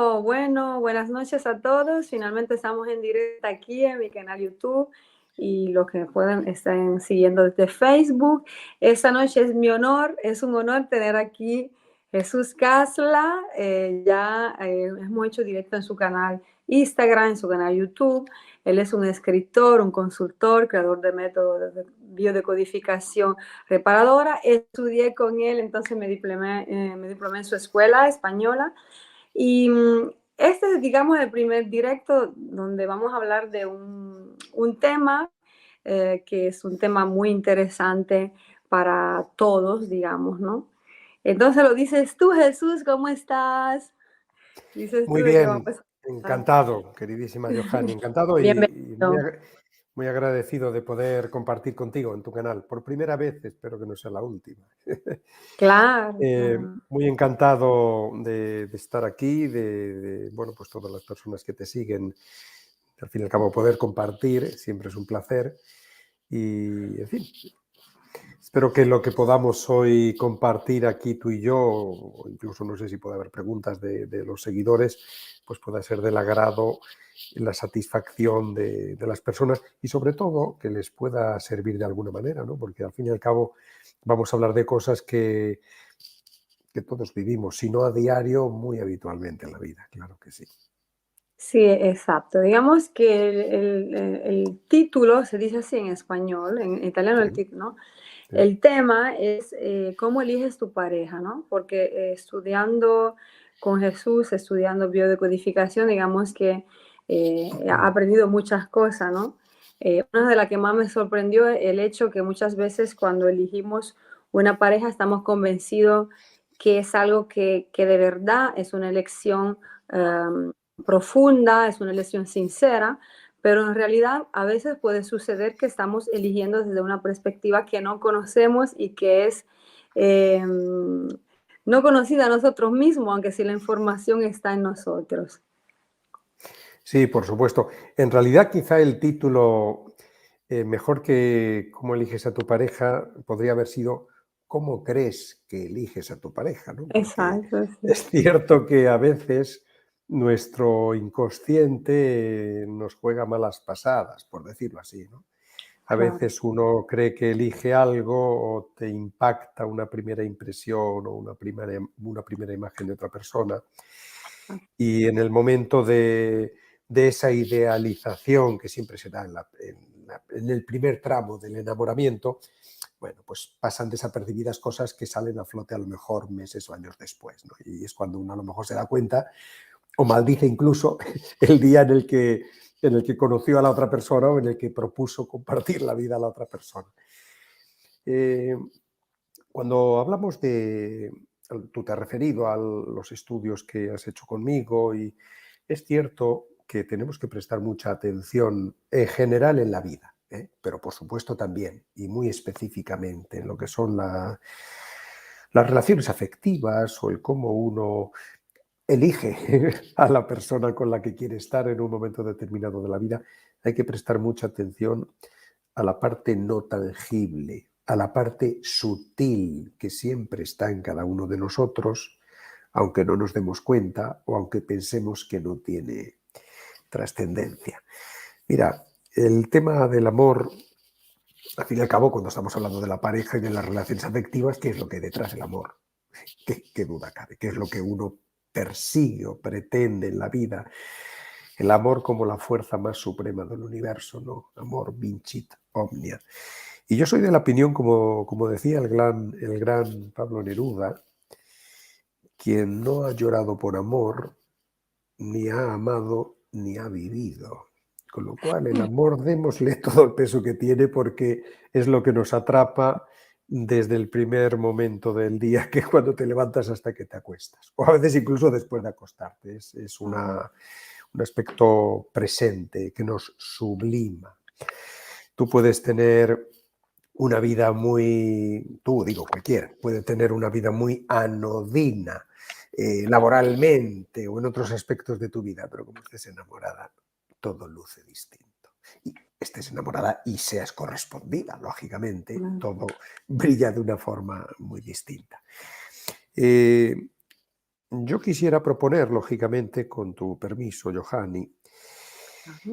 Bueno, buenas noches a todos. Finalmente estamos en directo aquí en mi canal YouTube y los que pueden estén siguiendo desde Facebook. Esta noche es un honor tener aquí Jesús Casla. Hemos hecho directo en su canal Instagram, en su canal YouTube. Él es un escritor, un consultor, creador de métodos de biodecodificación reparadora. Estudié con él, entonces me diplomé en su escuela española. Y este es, digamos, el primer directo donde vamos a hablar de un tema que es un tema muy interesante para todos, digamos, ¿no? Entonces lo dices tú, Jesús, ¿cómo estás? Dices tú Muy de que vamos bien, a... encantado, queridísima Johanny, encantado y Bienvenido. muy agradecido de poder compartir contigo en tu canal. Por primera vez, espero que no sea la última. Claro, claro. Muy encantado de estar aquí, bueno, pues todas las personas que te siguen, al fin y al cabo poder compartir, siempre es un placer. Y, en fin, espero que lo que podamos hoy compartir aquí tú y yo, o incluso no sé si puede haber preguntas de los seguidores, pues pueda ser del agrado, la satisfacción de las personas y sobre todo que les pueda servir de alguna manera, ¿no? Porque al fin y al cabo vamos a hablar de cosas que todos vivimos, si no a diario, muy habitualmente en la vida, claro que sí. Sí, exacto. Digamos que el título se dice así en español, en italiano el Sí, título, ¿no? sí. El tema es cómo eliges tu pareja, ¿no? Porque estudiando con Jesús, estudiando biodecodificación, digamos que he aprendido muchas cosas, ¿no? Una de las que más me sorprendió es el hecho que muchas veces cuando elegimos una pareja estamos convencidos que es algo que de verdad es una elección profunda, es una elección sincera, pero en realidad a veces puede suceder que estamos eligiendo desde una perspectiva que no conocemos y que es no conocida a nosotros mismos, aunque sí la información está en nosotros. Sí, por supuesto. En realidad, quizá el título, mejor que cómo eliges a tu pareja, podría haber sido cómo crees que eliges a tu pareja, ¿no? Porque Exacto, sí. es cierto que a veces nuestro inconsciente nos juega malas pasadas, por decirlo así, ¿no? A Claro. veces uno cree que elige algo o te impacta una primera impresión o una primera imagen de otra persona y en el momento de esa idealización que siempre se da en el primer tramo del enamoramiento, bueno, pues pasan desapercibidas cosas que salen a flote a lo mejor meses o años después, ¿no? Y es cuando uno a lo mejor se da cuenta o maldice incluso el día en el que conoció a la otra persona o en el que propuso compartir la vida a la otra persona. Eh, Cuando hablamos tú te has referido a los estudios que has hecho conmigo y es cierto que tenemos que prestar mucha atención en general en la vida, ¿eh? Pero por supuesto también y muy específicamente en lo que son las relaciones afectivas o el cómo uno elige a la persona con la que quiere estar en un momento determinado de la vida. Hay que prestar mucha atención a la parte no tangible, a la parte sutil que siempre está en cada uno de nosotros, aunque no nos demos cuenta o aunque pensemos que no tiene trascendencia. Mira, el tema del amor, al fin y al cabo, cuando estamos hablando de la pareja y de las relaciones afectivas, ¿qué es lo que hay detrás del amor? ¿Qué duda cabe? ¿Qué es lo que uno persigue o pretende en la vida? El amor como la fuerza más suprema del universo, ¿no? Amor vincit omnia. Y yo soy de la opinión, como decía el gran Pablo Neruda, quien no ha llorado por amor, ni ha amado, ni ha vivido. Con lo cual, el amor, démosle todo el peso que tiene porque es lo que nos atrapa desde el primer momento del día, que es cuando te levantas hasta que te acuestas. O a veces incluso después de acostarte. Es un aspecto presente que nos sublima. Tú puedes tener una vida digo cualquiera, puede tener una vida muy anodina, laboralmente o en otros aspectos de tu vida, pero como estés enamorada, todo luce distinto. Y estés enamorada y seas correspondida, lógicamente, todo brilla de una forma muy distinta. Eh, yo quisiera proponer, lógicamente, con tu permiso, Johanny, Ajá.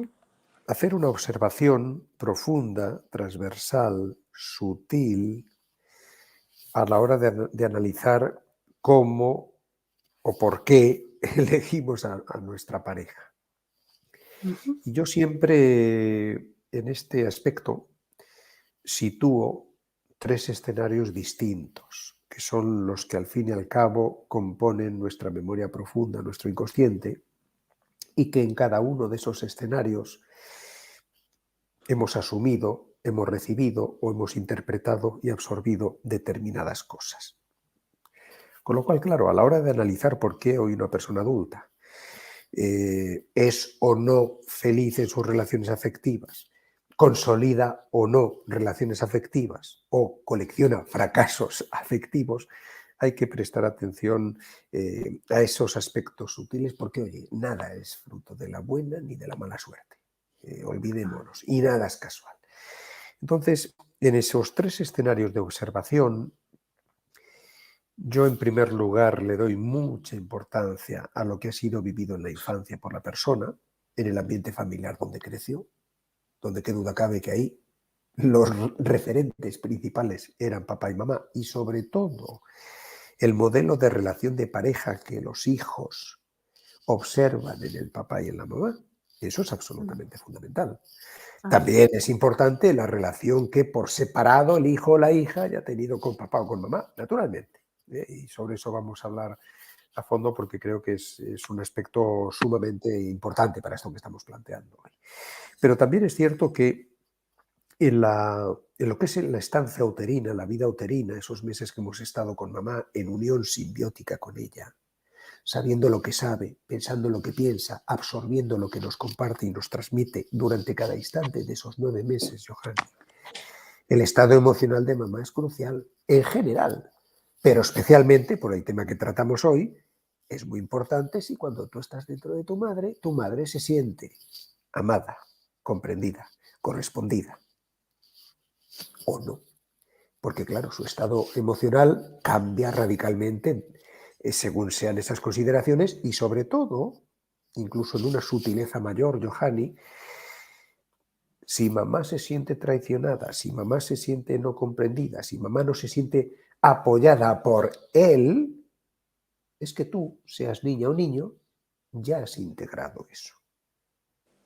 hacer una observación profunda, transversal, sutil, a la hora de analizar cómo o por qué elegimos a nuestra pareja. Ujú. Y yo siempre en este aspecto sitúo 3 escenarios distintos, que son los que al fin y al cabo componen nuestra memoria profunda, nuestro inconsciente, y que en cada uno de esos escenarios hemos asumido, hemos recibido o hemos interpretado y absorbido determinadas cosas. Con lo cual, claro, a la hora de analizar por qué hoy una persona adulta es o no feliz en sus relaciones afectivas, consolida o no relaciones afectivas o colecciona fracasos afectivos, hay que prestar atención a esos aspectos sutiles porque, oye, nada es fruto de la buena ni de la mala suerte. Olvidémonos, y nada es casual. Entonces, en esos 3 escenarios de observación, yo en primer lugar le doy mucha importancia a lo que ha sido vivido en la infancia por la persona, en el ambiente familiar donde creció, donde qué duda cabe que ahí los referentes principales eran papá y mamá, y sobre todo el modelo de relación de pareja que los hijos observan en el papá y en la mamá. Eso es absolutamente fundamental. Ajá. También es importante la relación que por separado el hijo o la hija haya tenido con papá o con mamá, naturalmente. Y sobre eso vamos a hablar a fondo porque creo que es un aspecto sumamente importante para esto que estamos planteando hoy. Pero también es cierto que en lo que es la estancia uterina, la vida uterina, esos meses que hemos estado con mamá en unión simbiótica con ella, sabiendo lo que sabe, pensando lo que piensa, absorbiendo lo que nos comparte y nos transmite durante cada instante de esos 9 meses, Johanny. El estado emocional de mamá es crucial en general, pero especialmente por el tema que tratamos hoy, es muy importante si cuando tú estás dentro de tu madre se siente amada, comprendida, correspondida o no. Porque claro, su estado emocional cambia radicalmente según sean esas consideraciones y sobre todo, incluso en una sutileza mayor, Johanny, si mamá se siente traicionada, si mamá se siente no comprendida, si mamá no se siente apoyada por él, es que tú, seas niña o niño, ya has integrado eso.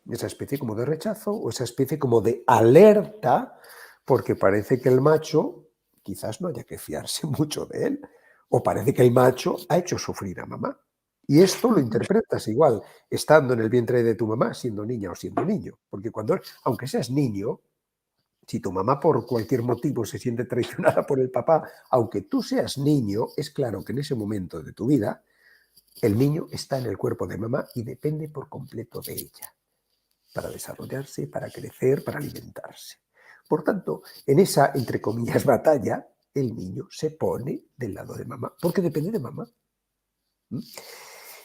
Esa especie como de rechazo o esa especie como de alerta, porque parece que el macho quizás no haya que fiarse mucho de él, o parece que el macho ha hecho sufrir a mamá. Y esto lo interpretas igual, estando en el vientre de tu mamá, siendo niña o siendo niño, porque cuando, aunque seas niño, si tu mamá por cualquier motivo se siente traicionada por el papá, aunque tú seas niño, es claro que en ese momento de tu vida, el niño está en el cuerpo de mamá y depende por completo de ella para desarrollarse, para crecer, para alimentarse. Por tanto, en esa, entre comillas, batalla, el niño se pone del lado de mamá, porque depende de mamá. ¿Mm?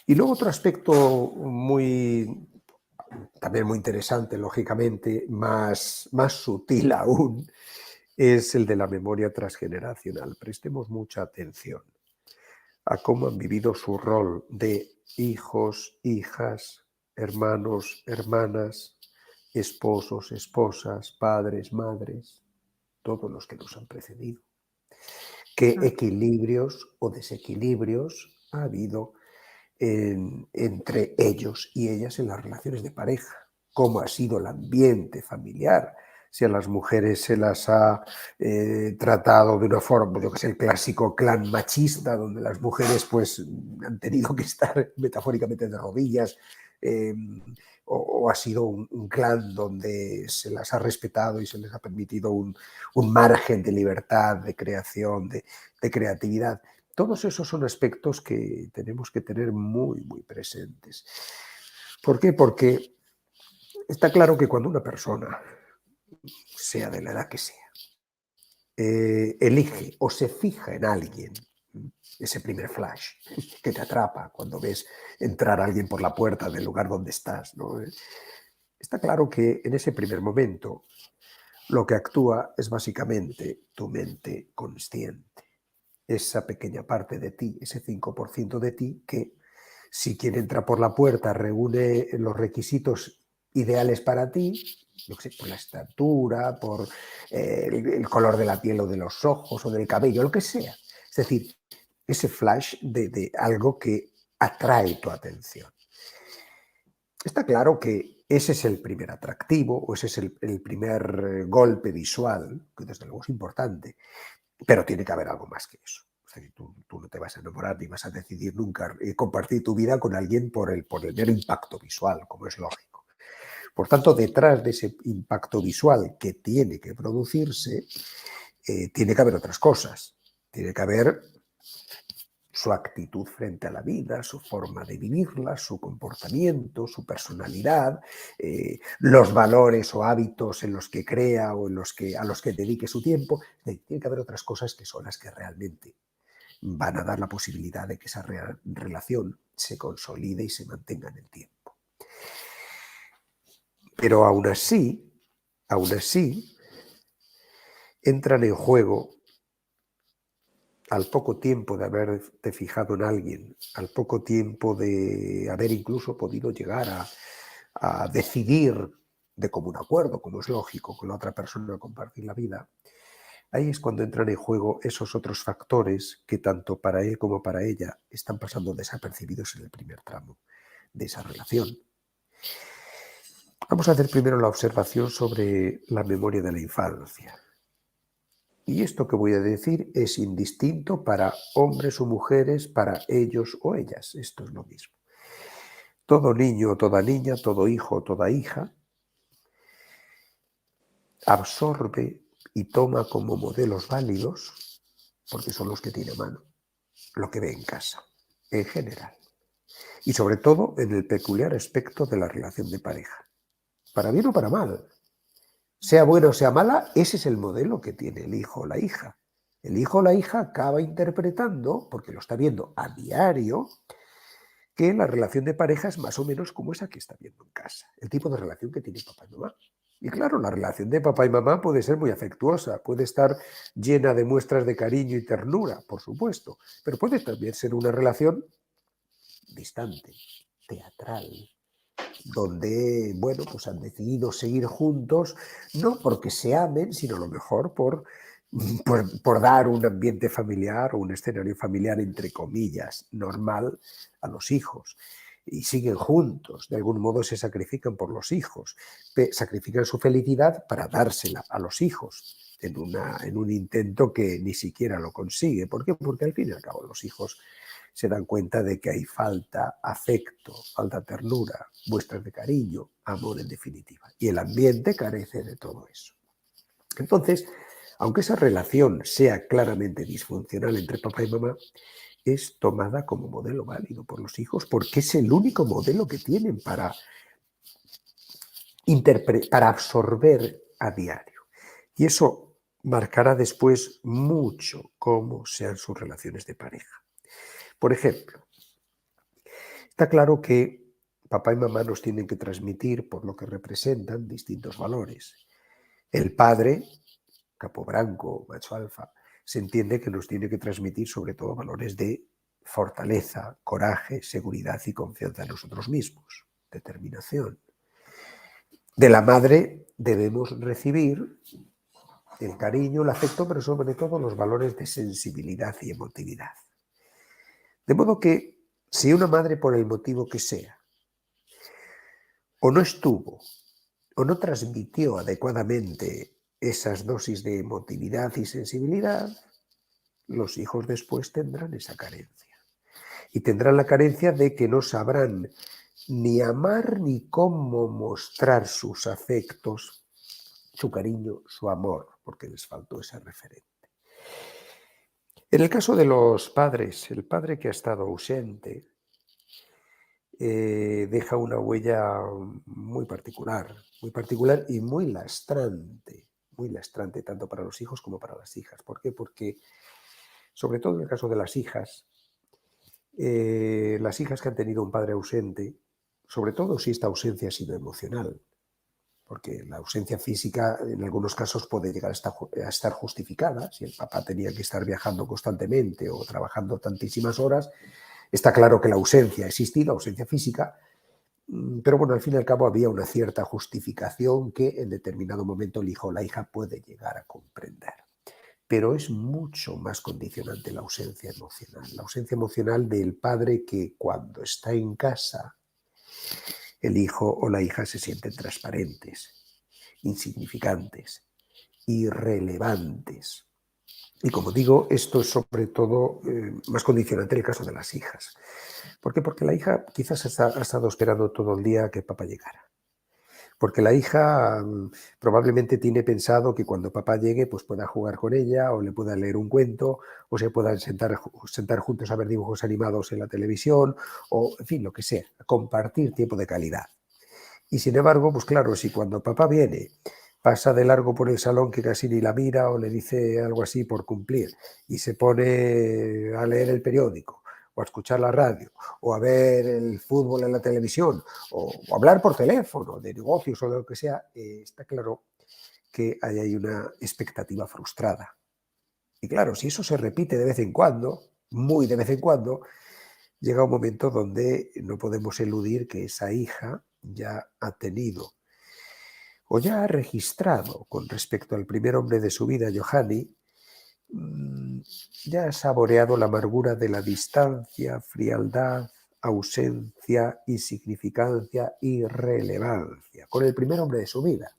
Y luego otro aspecto también muy interesante, lógicamente, más sutil aún, es el de la memoria transgeneracional. Prestemos mucha atención a cómo han vivido su rol de hijos, hijas, hermanos, hermanas, esposos, esposas, padres, madres, todos los que nos han precedido. ¿Qué equilibrios o desequilibrios ha habido entre ellos y ellas en las relaciones de pareja? ¿Cómo ha sido el ambiente familiar? Si a las mujeres se las ha tratado de una forma, yo que sé, el clásico clan machista, donde las mujeres pues han tenido que estar metafóricamente de rodillas, eh, o ha sido un clan donde se las ha respetado y se les ha permitido un margen de libertad, de creación, de creatividad. Todos esos son aspectos que tenemos que tener muy, muy presentes. ¿Por qué? Porque está claro que cuando una persona, sea de la edad que sea, elige o se fija en alguien, ese primer flash que te atrapa cuando ves entrar a alguien por la puerta del lugar donde estás, ¿no? Está claro que en ese primer momento lo que actúa es básicamente tu mente consciente. esa pequeña parte de ti, ese 5% de ti que, si quien entra por la puerta reúne los requisitos ideales para ti, yo qué sé, por la estatura, por el color de la piel o de los ojos o del cabello, lo que sea. Es decir, ese flash de algo que atrae tu atención. Está claro que ese es el primer atractivo o ese es el primer golpe visual, que desde luego es importante, pero tiene que haber algo más que eso. O sea, tú no te vas a enamorar ni vas a decidir nunca compartir tu vida con alguien por el mero impacto visual, como es lógico. Por tanto, detrás de ese impacto visual que tiene que producirse, tiene que haber otras cosas. Tiene que haber su actitud frente a la vida, su forma de vivirla, su comportamiento, su personalidad, los valores o hábitos en los que crea o a los que dedique su tiempo. Tiene que haber otras cosas que son las que realmente van a dar la posibilidad de que esa relación se consolide y se mantenga en el tiempo. Pero aún así, entran en juego, al poco tiempo de haberte fijado en alguien, al poco tiempo de haber incluso podido llegar a decidir de común acuerdo, como es lógico, con la otra persona compartir la vida, ahí es cuando entran en juego esos otros factores que tanto para él como para ella están pasando desapercibidos en el primer tramo de esa relación. Vamos a hacer primero la observación sobre la memoria de la infancia. Y esto que voy a decir es indistinto para hombres o mujeres, para ellos o ellas. Esto es lo mismo. Todo niño o toda niña, todo hijo o toda hija absorbe y toma como modelos válidos, porque son los que tiene a mano, lo que ve en casa, en general. Y sobre todo en el peculiar aspecto de la relación de pareja. Para bien o para mal. Sea buena o sea mala, ese es el modelo que tiene el hijo o la hija. El hijo o la hija acaba interpretando, porque lo está viendo a diario, que la relación de pareja es más o menos como esa que está viendo en casa, el tipo de relación que tiene papá y mamá. Y claro, la relación de papá y mamá puede ser muy afectuosa, puede estar llena de muestras de cariño y ternura, por supuesto, pero puede también ser una relación distante, teatral, donde, bueno, pues han decidido seguir juntos, no porque se amen, sino a lo mejor por dar un ambiente familiar o un escenario familiar, entre comillas, normal a los hijos. Y siguen juntos, de algún modo se sacrifican por los hijos, sacrifican su felicidad para dársela a los hijos en un intento que ni siquiera lo consigue. ¿Por qué? Porque al fin y al cabo los hijos se dan cuenta de que hay falta afecto, falta ternura, muestras de cariño, amor en definitiva. Y el ambiente carece de todo eso. Entonces, aunque esa relación sea claramente disfuncional entre papá y mamá, es tomada como modelo válido por los hijos porque es el único modelo que tienen para absorber a diario. Y eso marcará después mucho cómo sean sus relaciones de pareja. Por ejemplo, está claro que papá y mamá nos tienen que transmitir, por lo que representan, distintos valores. El padre, capo branco, macho alfa, se entiende que nos tiene que transmitir sobre todo valores de fortaleza, coraje, seguridad y confianza en nosotros mismos, determinación. De la madre debemos recibir el cariño, el afecto, pero sobre todo los valores de sensibilidad y emotividad. De modo que si una madre, por el motivo que sea, o no estuvo, o no transmitió adecuadamente esas dosis de emotividad y sensibilidad, los hijos después tendrán esa carencia. Y tendrán la carencia de que no sabrán ni amar ni cómo mostrar sus afectos, su cariño, su amor, porque les faltó ese referente. En el caso de los padres, el padre que ha estado ausente deja una huella muy particular y muy lastrante tanto para los hijos como para las hijas. ¿Por qué? Porque, sobre todo en el caso de las hijas que han tenido un padre ausente, sobre todo si esta ausencia ha sido emocional, porque la ausencia física en algunos casos puede llegar a estar justificada. Si el papá tenía que estar viajando constantemente o trabajando tantísimas horas, está claro que la ausencia ha existido, ausencia física, pero bueno, al fin y al cabo había una cierta justificación que en determinado momento el hijo o la hija puede llegar a comprender. Pero es mucho más condicionante la ausencia emocional del padre, que cuando está en casa el hijo o la hija se sienten transparentes, insignificantes, irrelevantes. Y como digo, esto es sobre todo más condicionante en el caso de las hijas. ¿Por qué? Porque la hija quizás ha estado esperando todo el día que papá llegara. Porque la hija probablemente tiene pensado que cuando papá llegue pues pueda jugar con ella, o le pueda leer un cuento, o se puedan sentar juntos a ver dibujos animados en la televisión, o en fin, lo que sea, compartir tiempo de calidad. Y sin embargo, pues claro, si cuando papá viene pasa de largo por el salón que casi ni la mira, o le dice algo así por cumplir, y se pone a leer el periódico, o a escuchar la radio, o a ver el fútbol en la televisión, o hablar por teléfono de negocios o de lo que sea, está claro que ahí hay una expectativa frustrada. Y claro, si eso se repite de vez en cuando, muy de vez en cuando, llega un momento donde no podemos eludir que esa hija ya ha tenido o ya ha registrado con respecto al primer hombre de su vida, Johanny, ya ha saboreado la amargura de la distancia, frialdad, ausencia, insignificancia, irrelevancia, con el primer hombre de su vida.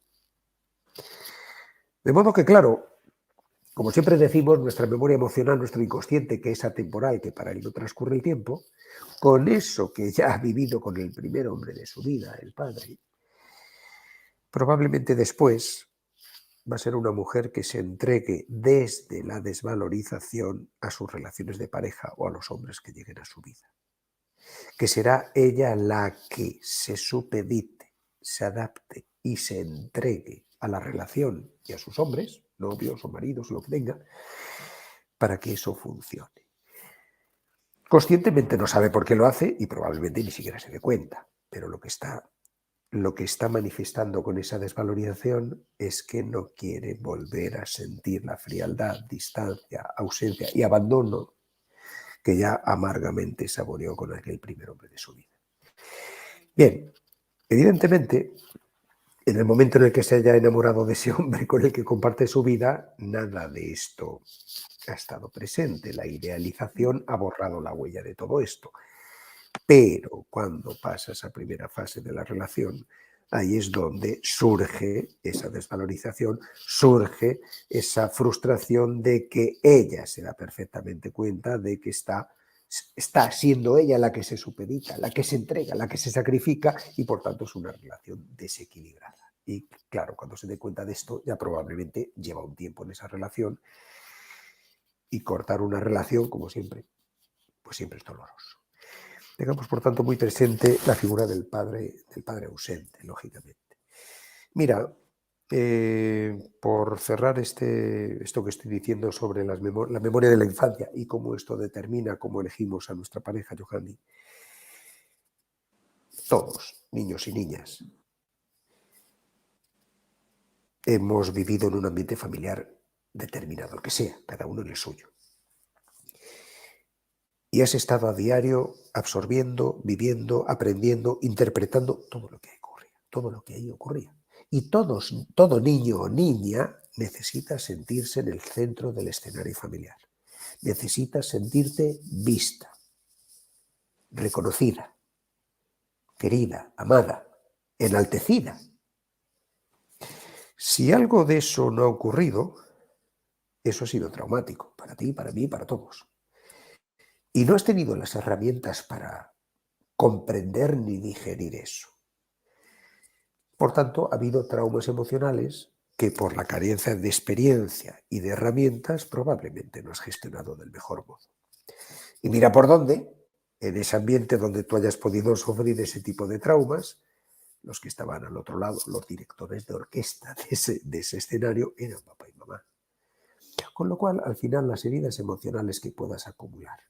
De modo que, claro, como siempre decimos, nuestra memoria emocional, nuestro inconsciente, que es atemporal, que para él no transcurre el tiempo, con eso que ya ha vivido con el primer hombre de su vida, el padre, probablemente después va a ser una mujer que se entregue desde la desvalorización a sus relaciones de pareja o a los hombres que lleguen a su vida. Que será ella la que se supedite, se adapte y se entregue a la relación y a sus hombres, novios o maridos, lo que tenga, para que eso funcione. Conscientemente no sabe por qué lo hace y probablemente ni siquiera se dé cuenta, pero lo que está manifestando con esa desvalorización es que no quiere volver a sentir la frialdad, distancia, ausencia y abandono que ya amargamente saboreó con aquel primer hombre de su vida. Bien, evidentemente, en el momento en el que se haya enamorado de ese hombre con el que comparte su vida, nada de esto ha estado presente. La idealización ha borrado la huella de todo esto. Pero cuando pasa esa primera fase de la relación, ahí es donde surge esa desvalorización, surge esa frustración de que ella se da perfectamente cuenta de que está siendo ella la que se supedita, la que se entrega, la que se sacrifica, y por tanto es una relación desequilibrada. Y claro, cuando se dé cuenta de esto, ya probablemente lleva un tiempo en esa relación, y cortar una relación, como siempre, pues siempre es doloroso. Tengamos, por tanto, muy presente la figura del padre ausente, lógicamente. Mira, por cerrar esto que estoy diciendo sobre la memoria de la infancia y cómo esto determina cómo elegimos a nuestra pareja, Johanny, todos, niños y niñas, hemos vivido en un ambiente familiar determinado, el que sea, cada uno en el suyo. Y has estado a diario absorbiendo, viviendo, aprendiendo, interpretando todo lo que ocurría, todo lo que ahí ocurría. Y todo niño o niña necesita sentirse en el centro del escenario familiar. Necesita sentirte vista, reconocida, querida, amada, enaltecida. Si algo de eso no ha ocurrido, eso ha sido traumático para ti, para mí, para todos. Y no has tenido las herramientas para comprender ni digerir eso. Por tanto, ha habido traumas emocionales que por la carencia de experiencia y de herramientas probablemente no has gestionado del mejor modo. Y mira por dónde, en ese ambiente donde tú hayas podido sufrir ese tipo de traumas, los que estaban al otro lado, los directores de orquesta de ese escenario, eran papá y mamá. Con lo cual, al final, las heridas emocionales que puedas acumular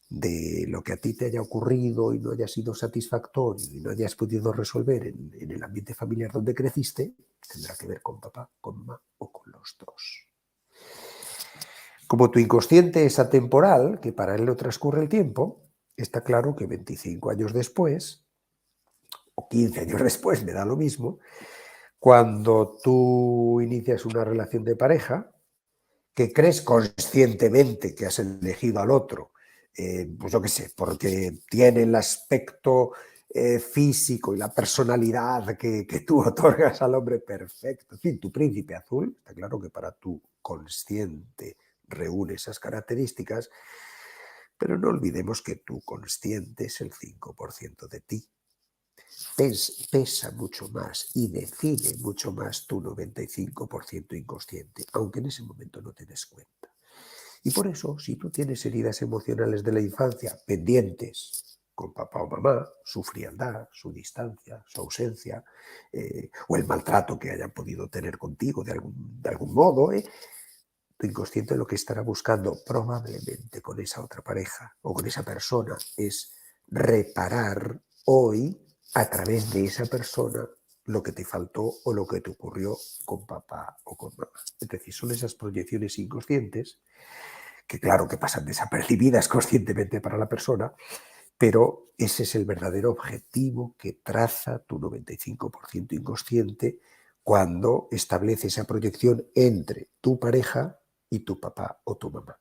de lo que a ti te haya ocurrido y no haya sido satisfactorio y no hayas podido resolver en el ambiente familiar donde creciste, tendrá que ver con papá, con mamá o con los dos. Como tu inconsciente es atemporal, que para él no transcurre el tiempo, está claro que 25 años después, o 15 años después, me da lo mismo, cuando tú inicias una relación de pareja, que crees conscientemente que has elegido al otro, pues yo qué sé, porque tiene el aspecto físico y la personalidad que tú otorgas al hombre perfecto, en fin, tu príncipe azul, está claro que para tu consciente reúne esas características, pero no olvidemos que tu consciente es el 5% de ti. Pesa mucho más y define mucho más tu 95% inconsciente, aunque en ese momento no te des cuenta. Y por eso, si tú tienes heridas emocionales de la infancia pendientes con papá o mamá, su frialdad, su distancia, su ausencia, o el maltrato que hayan podido tener contigo de algún modo, tu inconsciente lo que estará buscando probablemente con esa otra pareja o con esa persona es reparar hoy a través de esa persona lo que te faltó o lo que te ocurrió con papá o con mamá. Es decir, son esas proyecciones inconscientes que claro que pasan desapercibidas conscientemente para la persona, pero ese es el verdadero objetivo que traza tu 95% inconsciente cuando establece esa proyección entre tu pareja y tu papá o tu mamá.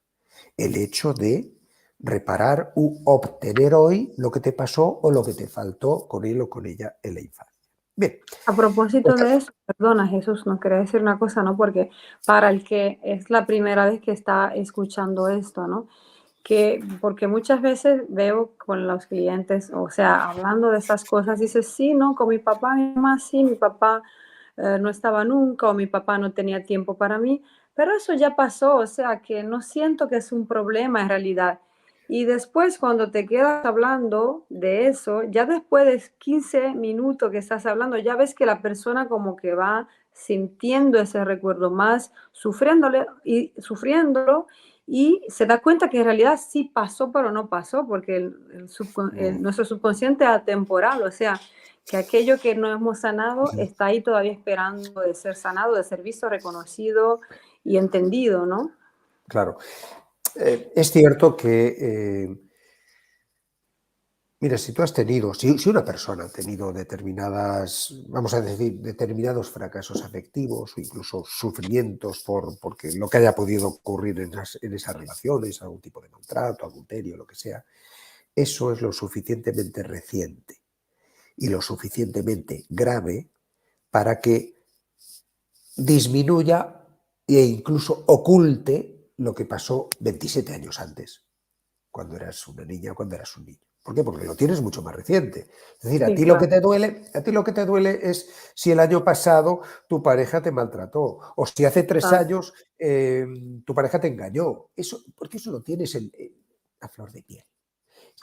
El hecho de reparar u obtener hoy lo que te pasó o lo que te faltó con él o con ella en la infancia. Bien. A propósito de eso, perdona Jesús, no quería decir una cosa, ¿no? Porque para el que es la primera vez que está escuchando esto, ¿no? Porque muchas veces veo con los clientes, o sea, hablando de esas cosas, dices, sí, no, con mi papá, mi mamá, sí, mi papá no estaba nunca o mi papá no tenía tiempo para mí, pero eso ya pasó, o sea, que no siento que es un problema en realidad. Y después cuando te quedas hablando de eso, ya después de 15 minutos que estás hablando, ya ves que la persona como que va sintiendo ese recuerdo más, sufriéndolo y se da cuenta que en realidad sí pasó, pero no pasó, porque nuestro subconsciente es atemporal, o sea, que aquello que no hemos sanado está ahí todavía esperando de ser sanado, de ser visto, reconocido y entendido, ¿no? Claro. Es cierto que, mira, si tú has tenido, si una persona ha tenido determinadas, vamos a decir, determinados fracasos afectivos o incluso sufrimientos porque lo que haya podido ocurrir en esas relaciones, algún tipo de maltrato, adulterio, lo que sea, eso es lo suficientemente reciente y lo suficientemente grave para que disminuya e incluso oculte lo que pasó 27 años antes, cuando eras una niña o cuando eras un niño. ¿Por qué? Porque lo tienes mucho más reciente. Es decir, a Sí, ti lo que claro. te duele es si el año pasado tu pareja te maltrató o si hace 3 años tu pareja te engañó. Eso, porque eso lo tienes en a flor de piel.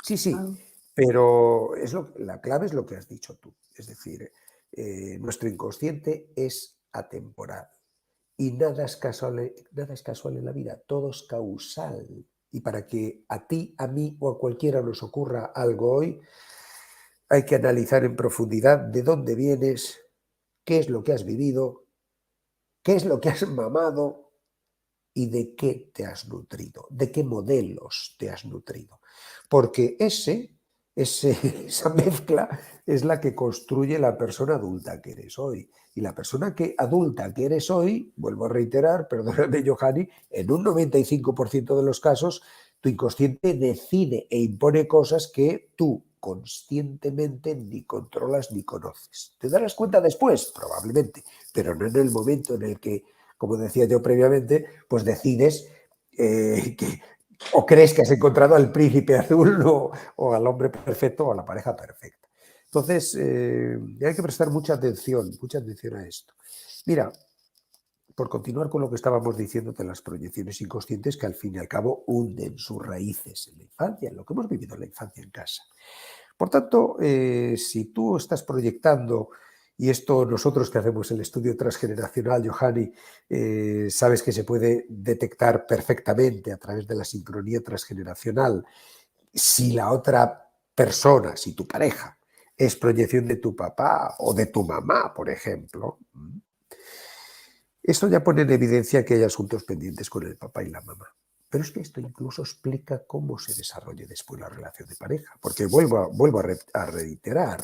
Sí, sí, Claro. pero la clave es lo que has dicho tú. Es decir, nuestro inconsciente es atemporal y nada es casual en la vida, todo es causal. Y para que a ti, a mí o a cualquiera nos ocurra algo hoy, hay que analizar en profundidad de dónde vienes, qué es lo que has vivido, qué es lo que has mamado y de qué te has nutrido, de qué modelos te has nutrido. Porque esa mezcla es la que construye la persona adulta que eres hoy. Y la persona adulta que eres hoy, vuelvo a reiterar, perdóname Johanny, en un 95% de los casos, tu inconsciente decide e impone cosas que tú conscientemente ni controlas ni conoces. ¿Te darás cuenta después? Probablemente, pero no en el momento en el que, como decía yo previamente, pues decides o crees que has encontrado al príncipe azul o al hombre perfecto o a la pareja perfecta. Entonces, hay que prestar mucha atención a esto. Mira, por continuar con lo que estábamos diciendo de las proyecciones inconscientes que al fin y al cabo hunden sus raíces en la infancia, en lo que hemos vivido en la infancia en casa. Por tanto, si tú estás proyectando, y esto nosotros que hacemos el estudio transgeneracional, Johanny, sabes que se puede detectar perfectamente a través de la sincronía transgeneracional, si la otra persona, si tu pareja, es proyección de tu papá o de tu mamá, por ejemplo, esto ya pone en evidencia que hay asuntos pendientes con el papá y la mamá. Pero es que esto incluso explica cómo se desarrolle después la relación de pareja. Porque vuelvo a reiterar,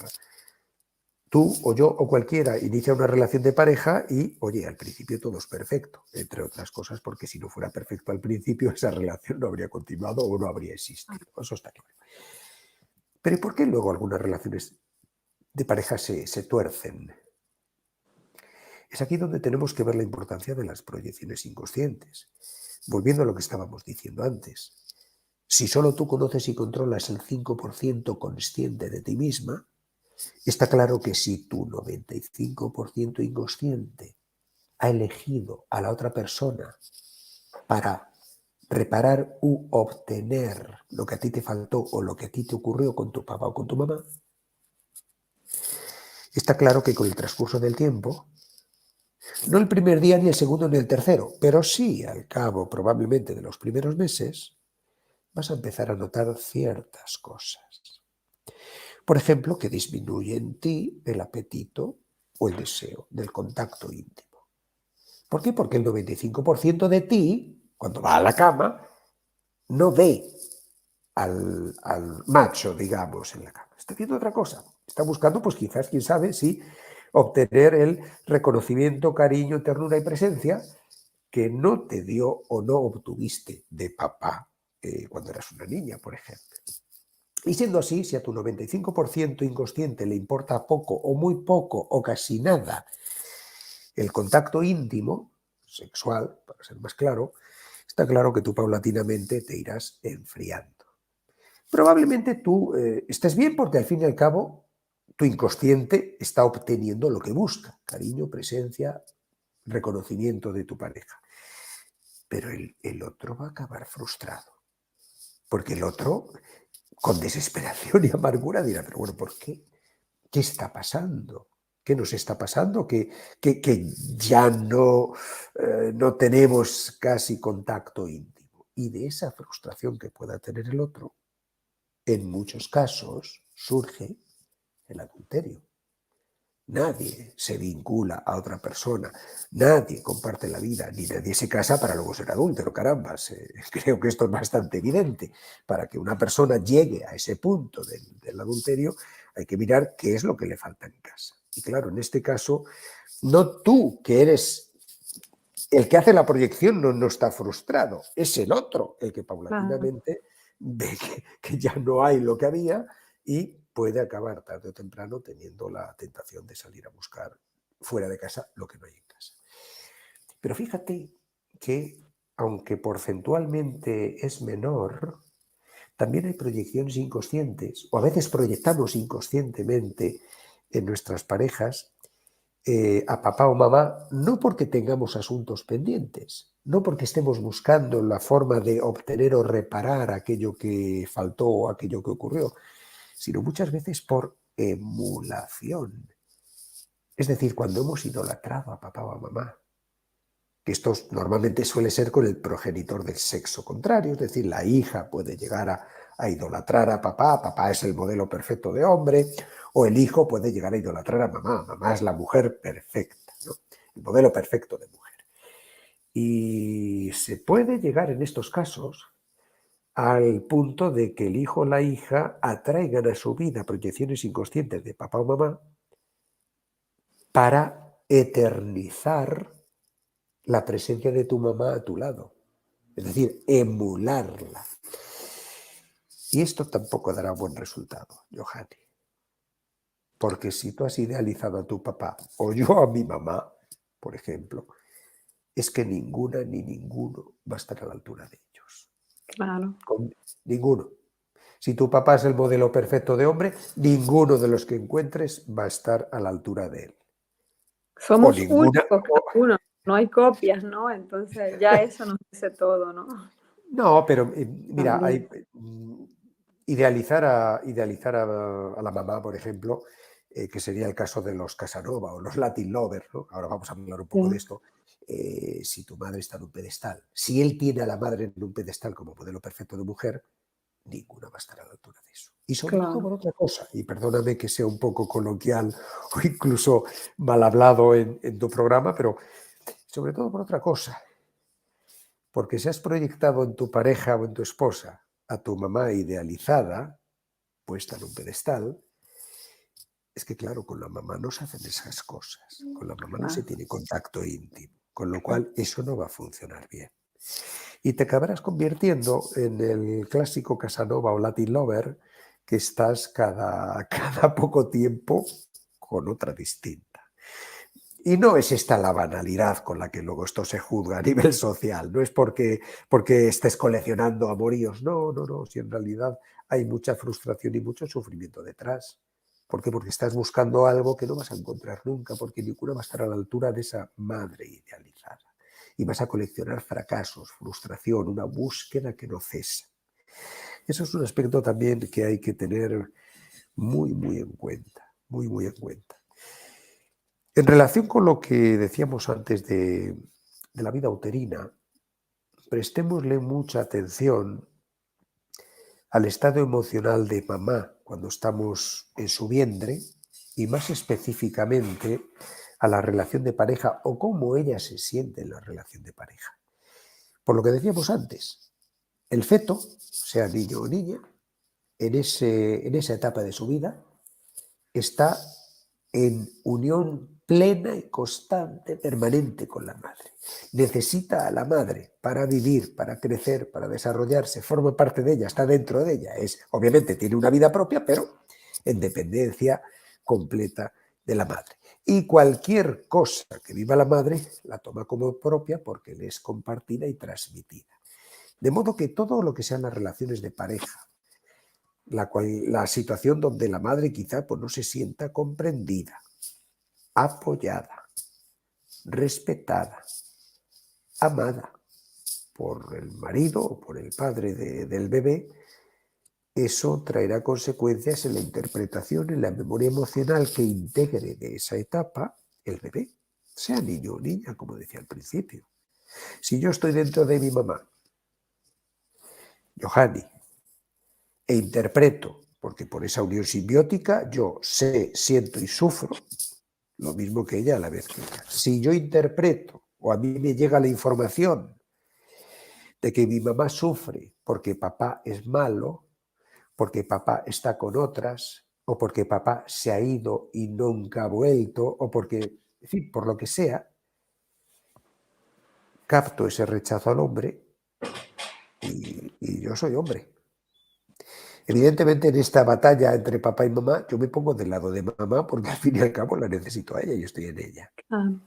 tú o yo o cualquiera inicia una relación de pareja y, oye, al principio todo es perfecto, entre otras cosas porque si no fuera perfecto al principio esa relación no habría continuado o no habría existido. Eso está claro. Pero ¿y por qué luego algunas relaciones de pareja se tuercen? Es aquí donde tenemos que ver la importancia de las proyecciones inconscientes. Volviendo a lo que estábamos diciendo antes, si solo tú conoces y controlas el 5% consciente de ti misma, está claro que si tu 95% inconsciente ha elegido a la otra persona para reparar u obtener lo que a ti te faltó o lo que a ti te ocurrió con tu papá o con tu mamá, está claro que con el transcurso del tiempo, no el primer día, ni el segundo, ni el tercero, pero sí al cabo probablemente de los primeros meses, vas a empezar a notar ciertas cosas. Por ejemplo, que disminuye en ti el apetito o el deseo del contacto íntimo. ¿Por qué? Porque el 95% de ti, cuando va a la cama, no ve al macho, digamos, en la cama. Está haciendo otra cosa. Está buscando, pues quizás, quién sabe, si obtener el reconocimiento, cariño, ternura y presencia que no te dio o no obtuviste de papá cuando eras una niña, por ejemplo. Y siendo así, si a tu 95% inconsciente le importa poco o muy poco o casi nada el contacto íntimo, sexual, para ser más claro, está claro que tú paulatinamente te irás enfriando. Probablemente tú estés bien porque al fin y al cabo tu inconsciente está obteniendo lo que busca, cariño, presencia, reconocimiento de tu pareja. Pero el otro va a acabar frustrado, porque el otro, con desesperación y amargura, dirá, pero bueno, ¿por qué? ¿Qué está pasando? ¿Qué nos está pasando? Que ya no tenemos casi contacto íntimo. Y de esa frustración que pueda tener el otro, en muchos casos surge el adulterio. Nadie se vincula a otra persona, nadie comparte la vida, ni nadie se casa para luego ser adúltero, caramba. Creo que esto es bastante evidente. Para que una persona llegue a ese punto del adulterio, hay que mirar qué es lo que le falta en casa. Y claro, en este caso, no tú, que eres el que hace la proyección, no está frustrado, es el otro el que paulatinamente ve que ya no hay lo que había y puede acabar tarde o temprano teniendo la tentación de salir a buscar fuera de casa lo que no hay en casa. Pero fíjate que, aunque porcentualmente es menor, también hay proyecciones inconscientes, o a veces proyectamos inconscientemente en nuestras parejas a papá o mamá, no porque tengamos asuntos pendientes, no porque estemos buscando la forma de obtener o reparar aquello que faltó o aquello que ocurrió, sino muchas veces por emulación. Es decir, cuando hemos idolatrado a papá o a mamá, que esto normalmente suele ser con el progenitor del sexo contrario, es decir, la hija puede llegar a idolatrar a papá, papá es el modelo perfecto de hombre, o el hijo puede llegar a idolatrar a mamá, mamá es la mujer perfecta, ¿no? El modelo perfecto de mujer. Y se puede llegar en estos casos al punto de que el hijo o la hija atraigan a su vida proyecciones inconscientes de papá o mamá para eternizar la presencia de tu mamá a tu lado. Es decir, emularla. Y esto tampoco dará buen resultado, Johanny. Porque si tú has idealizado a tu papá o yo a mi mamá, por ejemplo, es que ninguna ni ninguno va a estar a la altura de ellos. Claro. Ninguno. Si tu papá es el modelo perfecto de hombre, ninguno de los que encuentres va a estar a la altura de él. O Somos ninguna. únicos cada uno, no hay copias, ¿no? Entonces ya eso nos dice todo, ¿no? No, pero mira, También. idealizar a la mamá, por ejemplo, que sería el caso de los Casanova o los Latin Lovers, ¿no? Ahora vamos a hablar un poco de Sí. esto. Si tu madre está en un pedestal, si él tiene a la madre en un pedestal como modelo perfecto de mujer, ninguna va a estar a la altura de eso. Y sobre todo claro, por otra cosa, y perdóname que sea un poco coloquial o incluso mal hablado en tu programa, pero sobre todo por otra cosa, porque si has proyectado en tu pareja o en tu esposa a tu mamá idealizada, puesta en un pedestal, es que claro, con la mamá no se hacen esas cosas, con la mamá no se claro, tiene contacto íntimo, con lo claro. cual eso no va a funcionar bien. Y te acabarás convirtiendo en el clásico Casanova o Latin Lover que estás cada poco tiempo con otra distinta. Y no es esta la banalidad con la que luego esto se juzga a nivel social, no es porque estés coleccionando amoríos, no, no, no, si en realidad hay mucha frustración y mucho sufrimiento detrás. ¿Por qué? Porque estás buscando algo que no vas a encontrar nunca, porque ninguna va a estar a la altura de esa madre idealizada. Y vas a coleccionar fracasos, frustración, una búsqueda que no cesa. Eso es un aspecto también que hay que tener muy, muy en cuenta, muy, muy en cuenta. En relación con lo que decíamos antes de la vida uterina, prestémosle mucha atención al estado emocional de mamá cuando estamos en su vientre y más específicamente a la relación de pareja o cómo ella se siente en la relación de pareja. Por lo que decíamos antes, el feto, sea niño o niña, en esa etapa de su vida, está en unión plena y constante, permanente con la madre. Necesita a la madre para vivir, para crecer, para desarrollarse, forma parte de ella, está dentro de ella. Obviamente tiene una vida propia, pero en dependencia completa de la madre. Y cualquier cosa que viva la madre la toma como propia porque le es compartida y transmitida. De modo que todo lo que sean las relaciones de pareja, la situación donde la madre quizá pues, no se sienta comprendida, apoyada, respetada, amada por el marido o por el padre del bebé, eso traerá consecuencias en la interpretación, en la memoria emocional que integre de esa etapa el bebé, sea niño o niña, como decía al principio. Si yo estoy dentro de mi mamá, Johanny, e interpreto, porque por esa unión simbiótica yo sé, siento y sufro lo mismo que ella a la vez que ella. Si yo interpreto o a mí me llega la información de que mi mamá sufre porque papá es malo, porque papá está con otras, o porque papá se ha ido y nunca ha vuelto, o porque, en fin, por lo que sea, capto ese rechazo al hombre y yo soy hombre. Evidentemente, en esta batalla entre papá y mamá, yo me pongo del lado de mamá porque al fin y al cabo la necesito a ella y yo estoy en ella. Claro,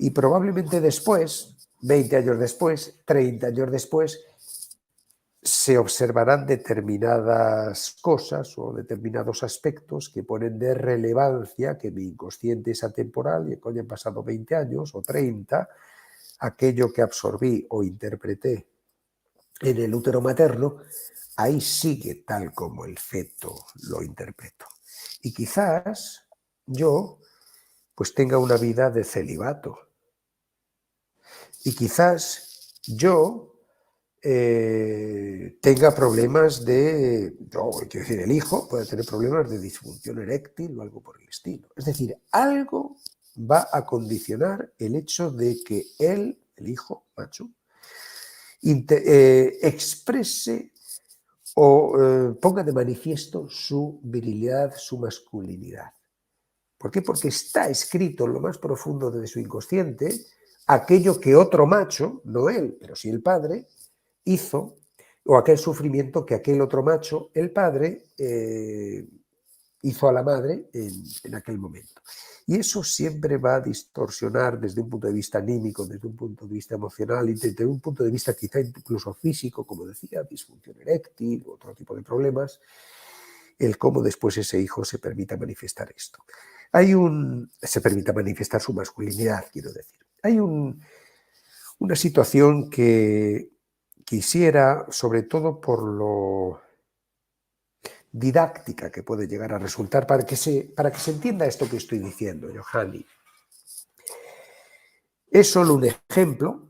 Y probablemente después, 20 años después, 30 años después, se observarán determinadas cosas o determinados aspectos que ponen de relevancia que mi inconsciente es atemporal y que hayan pasado 20 años o 30, aquello que absorbí o interpreté en el útero materno, ahí sigue tal como el feto lo interpretó. Y quizás yo pues tenga una vida de celibato. Y quizás yo tenga problemas quiero decir, el hijo puede tener problemas de disfunción eréctil o algo por el estilo. Es decir, algo va a condicionar el hecho de que él, el hijo macho, exprese o ponga de manifiesto su virilidad, su masculinidad. ¿Por qué? Porque está escrito en lo más profundo de su inconsciente aquello que otro macho, no él, pero sí el padre, hizo, o aquel sufrimiento que aquel otro macho, el padre, hizo a la madre en aquel momento. Y eso siempre va a distorsionar desde un punto de vista anímico, desde un punto de vista emocional y desde un punto de vista quizá incluso físico, como decía, disfunción eréctil, otro tipo de problemas, el cómo después ese hijo se permita manifestar esto. Se permita manifestar su masculinidad, quiero decir. Hay una situación que quisiera, sobre todo por lo didáctica que puede llegar a resultar, para que se entienda esto que estoy diciendo, Johanny. Es solo un ejemplo,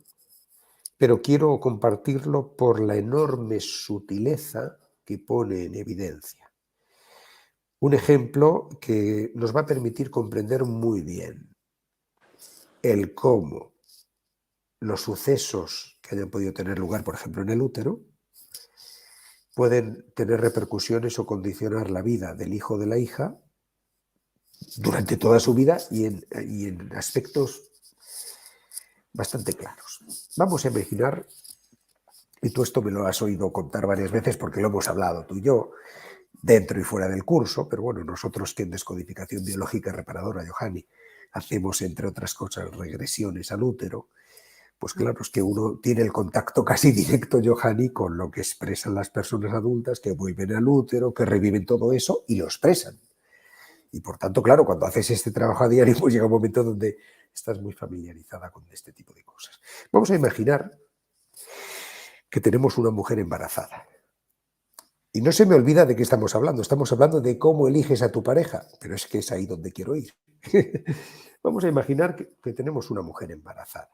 pero quiero compartirlo por la enorme sutileza que pone en evidencia. Un ejemplo que nos va a permitir comprender muy bien el cómo los sucesos que hayan podido tener lugar, por ejemplo, en el útero, pueden tener repercusiones o condicionar la vida del hijo o de la hija durante toda su vida y en aspectos bastante claros. Vamos a imaginar, y tú esto me lo has oído contar varias veces porque lo hemos hablado tú y yo, dentro y fuera del curso, pero bueno, nosotros que en Descodificación Biológica Reparadora, Johanny, hacemos, entre otras cosas, regresiones al útero, pues claro, es que uno tiene el contacto casi directo, Johanny, con lo que expresan las personas adultas que vuelven al útero, que reviven todo eso y lo expresan. Y por tanto, claro, cuando haces este trabajo a diario, pues llega un momento donde estás muy familiarizada con este tipo de cosas. Vamos a imaginar que tenemos una mujer embarazada. Y no se me olvida de qué estamos hablando. Estamos hablando de cómo eliges a tu pareja, pero es que es ahí donde quiero ir. Vamos a imaginar que tenemos una mujer embarazada.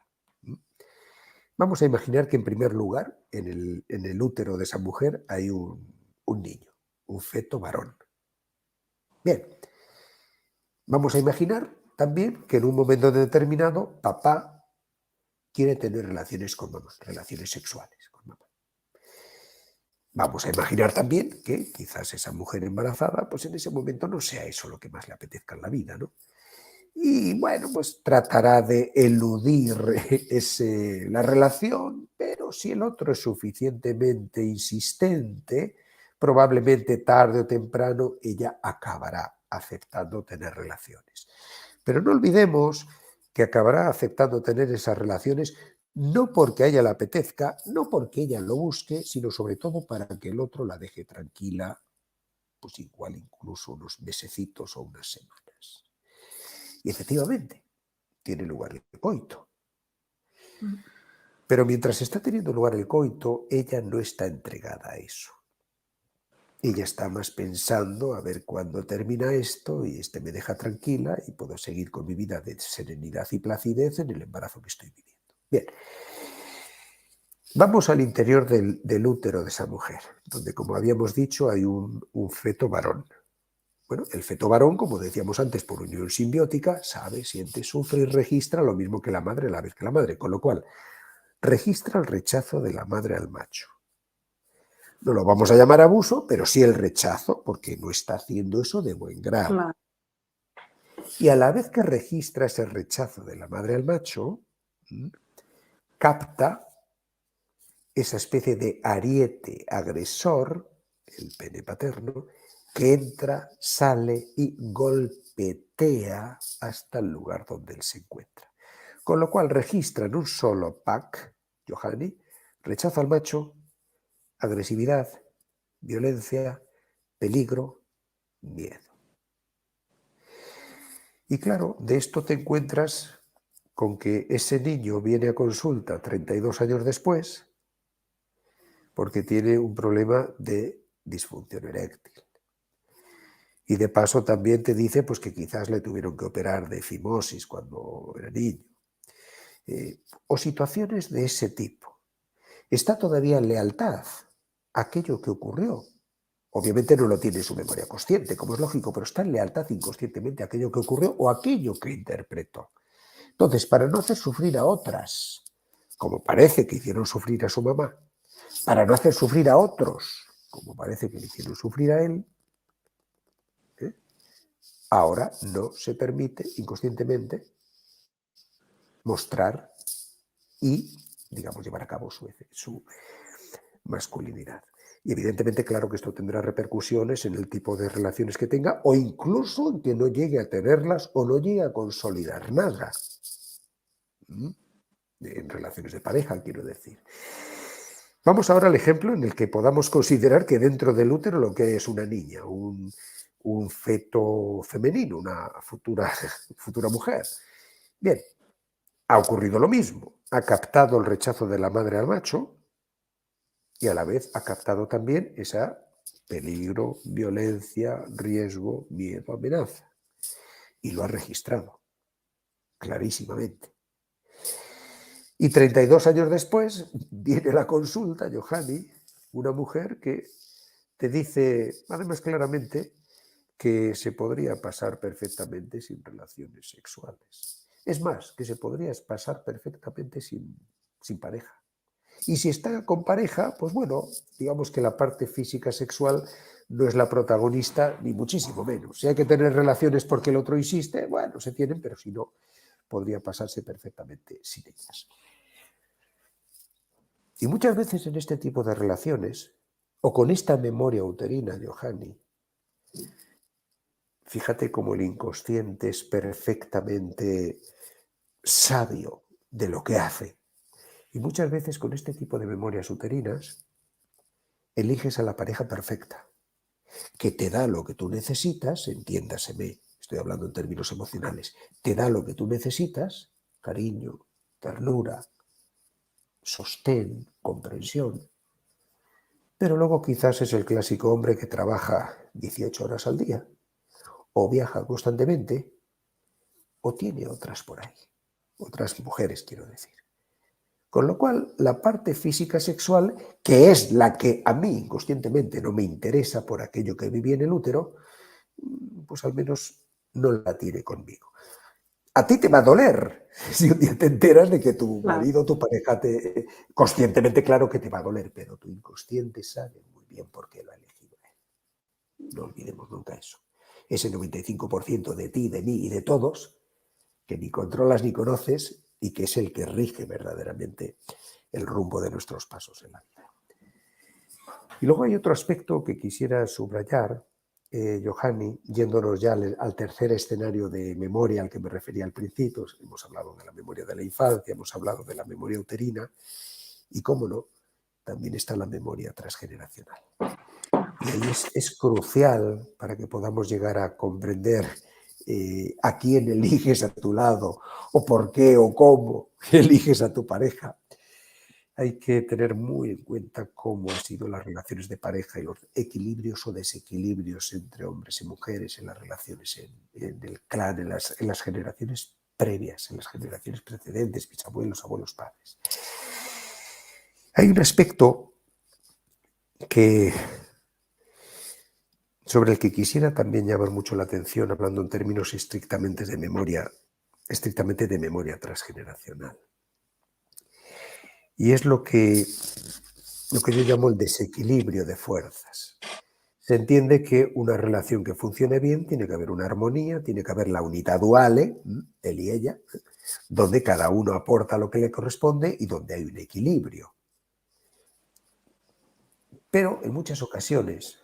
Vamos a imaginar que en primer lugar, en el útero de esa mujer hay un niño, un feto varón. Bien, vamos a imaginar también que en un momento determinado papá quiere tener relaciones con mamá, relaciones sexuales con mamá. Vamos a imaginar también que quizás esa mujer embarazada, pues en ese momento no sea eso lo que más le apetezca en la vida, ¿no? Y bueno, pues tratará de eludir la relación, pero si el otro es suficientemente insistente, probablemente tarde o temprano ella acabará aceptando tener relaciones. Pero no olvidemos que acabará aceptando tener esas relaciones no porque a ella le apetezca, no porque ella lo busque, sino sobre todo para que el otro la deje tranquila, pues igual incluso unos mesecitos o unas semanas. Y efectivamente, tiene lugar el coito. Pero mientras está teniendo lugar el coito, ella no está entregada a eso. Ella está más pensando a ver cuándo termina esto y me deja tranquila y puedo seguir con mi vida de serenidad y placidez en el embarazo que estoy viviendo. Bien, vamos al interior del útero de esa mujer, donde, como habíamos dicho, hay un feto varón. Bueno, el feto varón, como decíamos antes, por unión simbiótica, sabe, siente, sufre y registra lo mismo que la madre a la vez que la madre, con lo cual registra el rechazo de la madre al macho. No lo vamos a llamar abuso, pero sí el rechazo, porque no está haciendo eso de buen grado. Claro. Y a la vez que registra ese rechazo de la madre al macho, capta esa especie de ariete agresor, el pene paterno, que entra, sale y golpetea hasta el lugar donde él se encuentra. Con lo cual registra en un solo pack, Johanny, rechazo al macho, agresividad, violencia, peligro, miedo. Y claro, de esto te encuentras con que ese niño viene a consulta 32 años después porque tiene un problema de disfunción eréctil. Y de paso también te dice pues, que quizás le tuvieron que operar de fimosis cuando era niño. O situaciones de ese tipo. Está todavía en lealtad a aquello que ocurrió. Obviamente no lo tiene en su memoria consciente, como es lógico, pero está en lealtad inconscientemente a aquello que ocurrió o aquello que interpretó. Entonces, para no hacer sufrir a otras, como parece que hicieron sufrir a su mamá, para no hacer sufrir a otros, como parece que le hicieron sufrir a él, ahora no se permite inconscientemente mostrar y, digamos, llevar a cabo su masculinidad. Y evidentemente, claro que esto tendrá repercusiones en el tipo de relaciones que tenga o incluso en que no llegue a tenerlas o no llegue a consolidar nada. En relaciones de pareja, quiero decir. Vamos ahora al ejemplo en el que podamos considerar que dentro del útero lo que hay es una niña, un feto femenino, una futura mujer. Bien, ha ocurrido lo mismo. Ha captado el rechazo de la madre al macho y a la vez ha captado también esa peligro, violencia, riesgo, miedo, amenaza. Y lo ha registrado clarísimamente. Y 32 años después viene la consulta, Johanny, una mujer que te dice, además claramente, que se podría pasar perfectamente sin relaciones sexuales. Es más, que se podría pasar perfectamente sin pareja. Y si está con pareja, pues bueno, digamos que la parte física sexual no es la protagonista, ni muchísimo menos. Si hay que tener relaciones porque el otro insiste, bueno, se tienen, pero si no, podría pasarse perfectamente sin ellas. Y muchas veces en este tipo de relaciones, o con esta memoria uterina de Johanny, fíjate cómo el inconsciente es perfectamente sabio de lo que hace. Y muchas veces con este tipo de memorias uterinas, eliges a la pareja perfecta, que te da lo que tú necesitas, entiéndaseme, estoy hablando en términos emocionales, te da lo que tú necesitas, cariño, ternura, sostén, comprensión, pero luego quizás es el clásico hombre que trabaja 18 horas al día, o viaja constantemente, o tiene otras por ahí, otras mujeres quiero decir. Con lo cual, la parte física sexual, que es la que a mí inconscientemente no me interesa por aquello que viví en el útero, pues al menos no la tiene conmigo. A ti te va a doler si un día te enteras de que tu marido o tu pareja conscientemente, claro que te va a doler, pero tu inconsciente sabe muy bien por qué lo ha elegido él. No olvidemos nunca eso. Ese 95% de ti, de mí y de todos, que ni controlas ni conoces y que es el que rige verdaderamente el rumbo de nuestros pasos en la vida. Y luego hay otro aspecto que quisiera subrayar, Johanny, yéndonos ya al tercer escenario de memoria al que me refería al principio. Hemos hablado de la memoria de la infancia, hemos hablado de la memoria uterina y, cómo no, también está la memoria transgeneracional. Y ahí es crucial para que podamos llegar a comprender a quién eliges a tu lado o por qué o cómo eliges a tu pareja. Hay que tener muy en cuenta cómo han sido las relaciones de pareja y los equilibrios o desequilibrios entre hombres y mujeres en las relaciones en el clan, en las generaciones previas, en las generaciones precedentes, bisabuelos, abuelos, padres. Hay un aspecto sobre el que quisiera también llamar mucho la atención, hablando en términos estrictamente de memoria transgeneracional. Y es lo que yo llamo el desequilibrio de fuerzas. Se entiende que una relación que funcione bien tiene que haber una armonía, tiene que haber la unità duale, él y ella, donde cada uno aporta lo que le corresponde y donde hay un equilibrio. Pero en muchas ocasiones,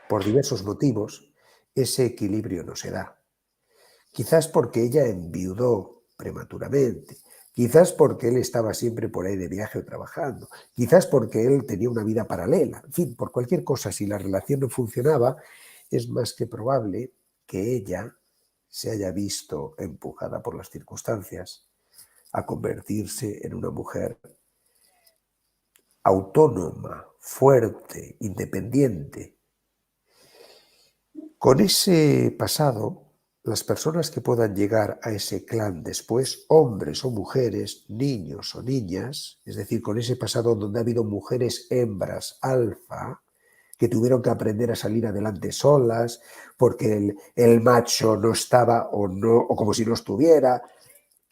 por diversos motivos, ese equilibrio no se da. Quizás porque ella enviudó prematuramente, quizás porque él estaba siempre por ahí de viaje o trabajando, quizás porque él tenía una vida paralela, en fin, por cualquier cosa, si la relación no funcionaba, es más que probable que ella se haya visto empujada por las circunstancias a convertirse en una mujer autónoma, fuerte, independiente. Con ese pasado, las personas que puedan llegar a ese clan después, hombres o mujeres, niños o niñas, es decir, con ese pasado donde ha habido mujeres hembras alfa, que tuvieron que aprender a salir adelante solas, porque el macho no estaba o como si no estuviera,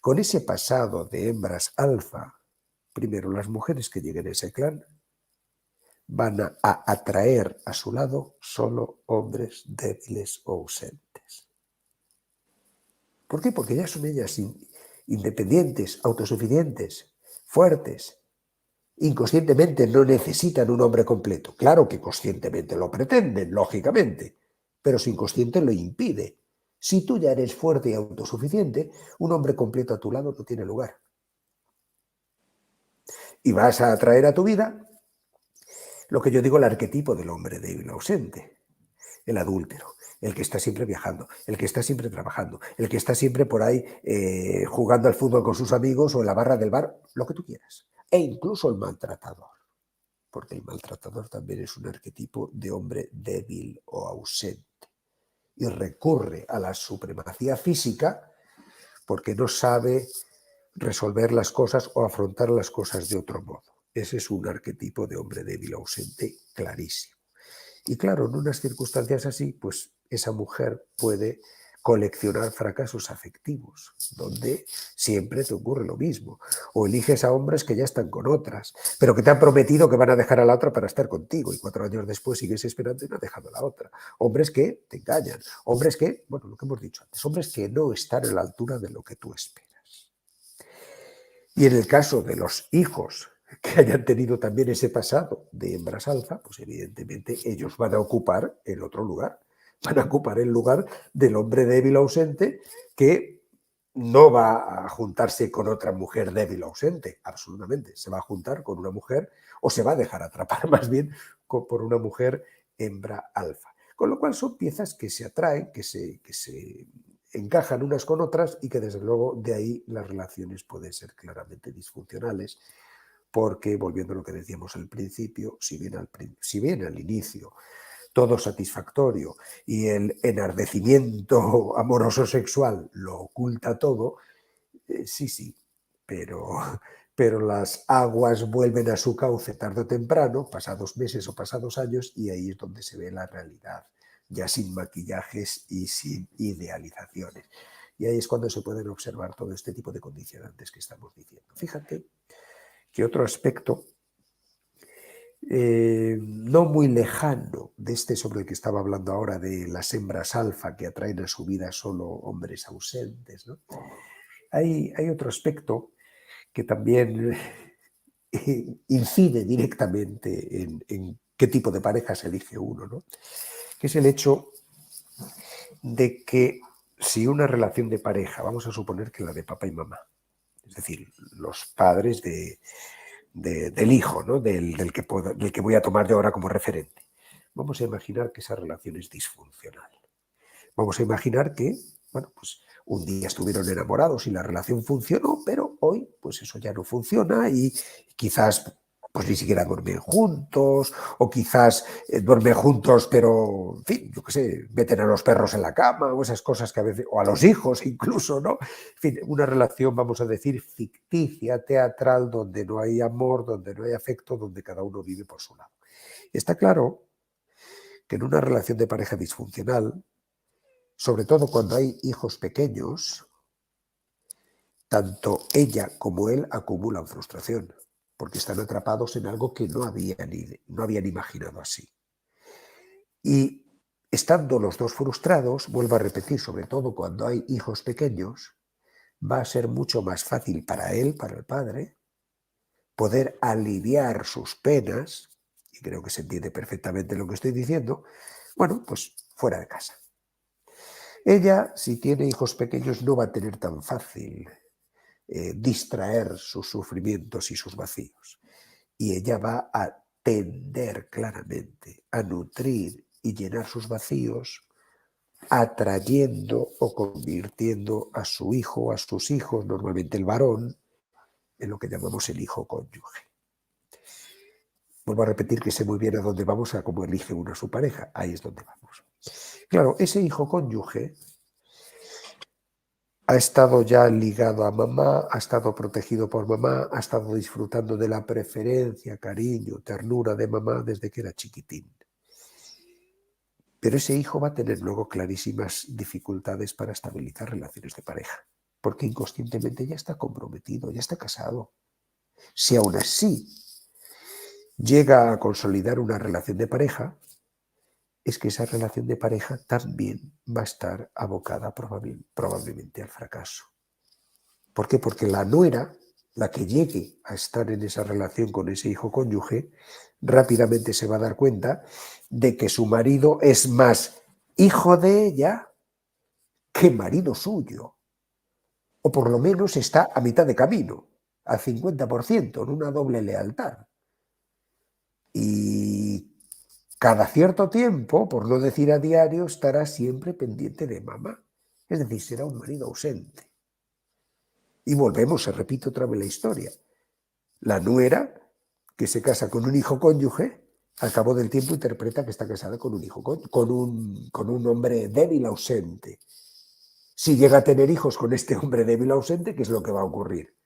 con ese pasado de hembras alfa, primero las mujeres que lleguen a ese clan van a atraer a su lado solo hombres débiles o ausentes. ¿Por qué? Porque ya son ellas independientes, autosuficientes, fuertes. Inconscientemente no necesitan un hombre completo. Claro que conscientemente lo pretenden, lógicamente, pero su inconsciente lo impide. Si tú ya eres fuerte y autosuficiente, un hombre completo a tu lado no tiene lugar. Y vas a atraer a tu vida lo que yo digo el arquetipo del hombre débil ausente, el adúltero, el que está siempre viajando, el que está siempre trabajando, el que está siempre por ahí jugando al fútbol con sus amigos o en la barra del bar, lo que tú quieras. E incluso el maltratador, porque el maltratador también es un arquetipo de hombre débil o ausente y recurre a la supremacía física porque no sabe resolver las cosas o afrontar las cosas de otro modo. Ese es un arquetipo de hombre débil o ausente clarísimo. Y claro, en unas circunstancias así, pues esa mujer puede coleccionar fracasos afectivos, donde siempre te ocurre lo mismo. O eliges a hombres que ya están con otras, pero que te han prometido que van a dejar a la otra para estar contigo, y 4 años después sigues esperando y no han dejado a la otra. Hombres que te engañan, hombres que, bueno, lo que hemos dicho antes, hombres que no están a la altura de lo que tú esperas. Y en el caso de los hijos que hayan tenido también ese pasado de hembras alfa, pues evidentemente ellos van a ocupar el otro lugar. Van a ocupar el lugar del hombre débil ausente que no va a juntarse con otra mujer débil ausente, absolutamente. Se va a juntar con una mujer, o se va a dejar atrapar más bien por una mujer hembra alfa. Con lo cual son piezas que se atraen, que se encajan unas con otras y que desde luego de ahí las relaciones pueden ser claramente disfuncionales, porque volviendo a lo que decíamos al principio, si bien al inicio todo satisfactorio y el enardecimiento amoroso sexual lo oculta todo, sí, pero las aguas vuelven a su cauce tarde o temprano, pasados meses o pasados años, y ahí es donde se ve la realidad, ya sin maquillajes y sin idealizaciones. Y ahí es cuando se pueden observar todo este tipo de condicionantes que estamos diciendo. Fíjate que otro aspecto no muy lejano de este sobre el que estaba hablando ahora, de las hembras alfa que atraen a su vida solo hombres ausentes, ¿no? Hay otro aspecto que también incide directamente en qué tipo de pareja se elige uno, ¿no? Que es el hecho de que si una relación de pareja, vamos a suponer que la de papá y mamá, es decir, los padres del hijo, ¿no? del que voy a tomar de ahora como referente. Vamos a imaginar que esa relación es disfuncional. Vamos a imaginar que, bueno, pues un día estuvieron enamorados y la relación funcionó, pero hoy pues eso ya no funciona y quizás pues ni siquiera duermen juntos, o quizás duermen juntos, pero, en fin, yo qué sé, meten a los perros en la cama, o esas cosas que a veces, o a los hijos incluso, ¿no? En fin, una relación, vamos a decir, ficticia, teatral, donde no hay amor, donde no hay afecto, donde cada uno vive por su lado. Está claro que en una relación de pareja disfuncional, sobre todo cuando hay hijos pequeños, tanto ella como él acumulan frustración, porque están atrapados en algo que no habían imaginado así. Y estando los dos frustrados, vuelvo a repetir, sobre todo cuando hay hijos pequeños, va a ser mucho más fácil para él, para el padre, poder aliviar sus penas, y creo que se entiende perfectamente lo que estoy diciendo, bueno, pues fuera de casa. Ella, si tiene hijos pequeños, no va a tener tan fácil distraer sus sufrimientos y sus vacíos. Y ella va a tender claramente a nutrir y llenar sus vacíos, atrayendo o convirtiendo a su hijo o a sus hijos, normalmente el varón, en lo que llamamos el hijo cónyuge. Vuelvo a repetir que sé muy bien a dónde vamos, a cómo elige uno a su pareja. Ahí es donde vamos. Claro, ese hijo cónyuge ha estado ya ligado a mamá, ha estado protegido por mamá, ha estado disfrutando de la preferencia, cariño, ternura de mamá desde que era chiquitín. Pero ese hijo va a tener luego clarísimas dificultades para estabilizar relaciones de pareja, porque inconscientemente ya está comprometido, ya está casado. Si aún así llega a consolidar una relación de pareja, es que esa relación de pareja también va a estar abocada probablemente al fracaso. ¿Por qué? Porque la nuera, la que llegue a estar en esa relación con ese hijo cónyuge, rápidamente se va a dar cuenta de que su marido es más hijo de ella que marido suyo. O por lo menos está a mitad de camino, al 50%, en una doble lealtad. Y cada cierto tiempo, por no decir a diario, estará siempre pendiente de mamá. Es decir, será un marido ausente. Y volvemos, se repite otra vez la historia. La nuera, que se casa con un hijo cónyuge, al cabo del tiempo interpreta que está casada con un hombre débil ausente. Si llega a tener hijos con este hombre débil ausente, ¿qué es lo que va a ocurrir?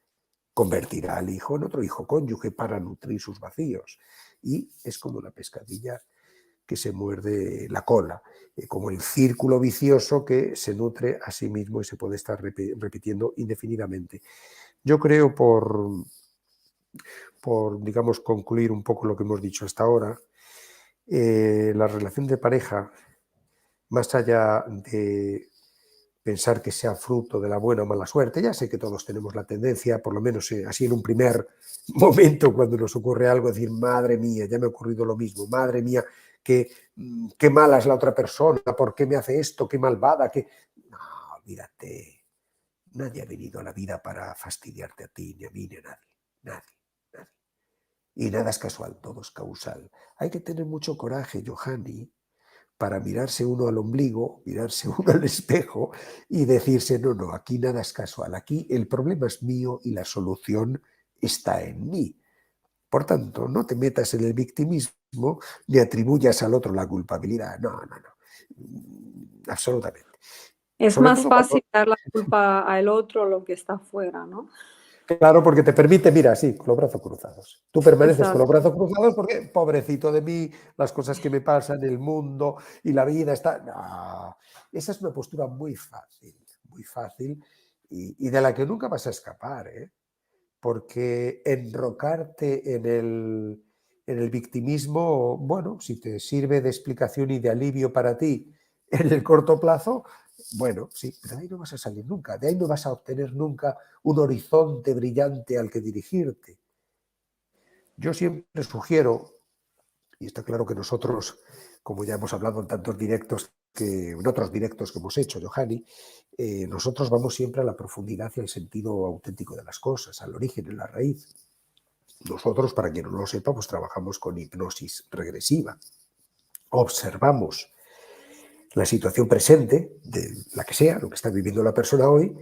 Convertirá al hijo en otro hijo cónyuge para nutrir sus vacíos. Y es como la pescadilla que se muerde la cola, como el círculo vicioso que se nutre a sí mismo y se puede estar repitiendo indefinidamente. Yo creo, digamos, concluir un poco lo que hemos dicho hasta ahora, la relación de pareja, más allá de pensar que sea fruto de la buena o mala suerte, ya sé que todos tenemos la tendencia, por lo menos así en un primer momento, cuando nos ocurre algo, decir, madre mía, ya me ha ocurrido lo mismo, madre mía, qué mala es la otra persona, ¿por qué me hace esto? Qué malvada, qué... No, olvídate, nadie ha venido a la vida para fastidiarte a ti, ni a mí, ni a nadie, nadie, nadie. Y nada es casual, todo es causal. Hay que tener mucho coraje, Johanny, para mirarse uno al ombligo, mirarse uno al espejo y decirse, no, no, aquí nada es casual, aquí el problema es mío y la solución está en mí. Por tanto, no te metas en el victimismo ni atribuyas al otro la culpabilidad. No, no, no. Absolutamente. Es Sobre más todo cuando... fácil dar la culpa al otro, lo que está afuera, ¿no? Claro, porque te permite, mira, sí, con los brazos cruzados. Tú permaneces con los Exacto. brazos cruzados porque, pobrecito de mí, las cosas que me pasan, el mundo y la vida está... No, esa es una postura muy fácil y de la que nunca vas a escapar, ¿eh? Porque enrocarte en el victimismo, bueno, si te sirve de explicación y de alivio para ti en el corto plazo, bueno, sí, pero de ahí no vas a salir nunca, de ahí no vas a obtener nunca un horizonte brillante al que dirigirte. Yo siempre sugiero, y está claro que nosotros, como ya hemos hablado en tantos directos, en otros directos que hemos hecho, Johanny, nosotros vamos siempre a la profundidad y al sentido auténtico de las cosas, al origen, en la raíz. Nosotros, para quien no lo sepa, pues trabajamos con hipnosis regresiva. Observamos la situación presente, de la que sea, lo que está viviendo la persona hoy,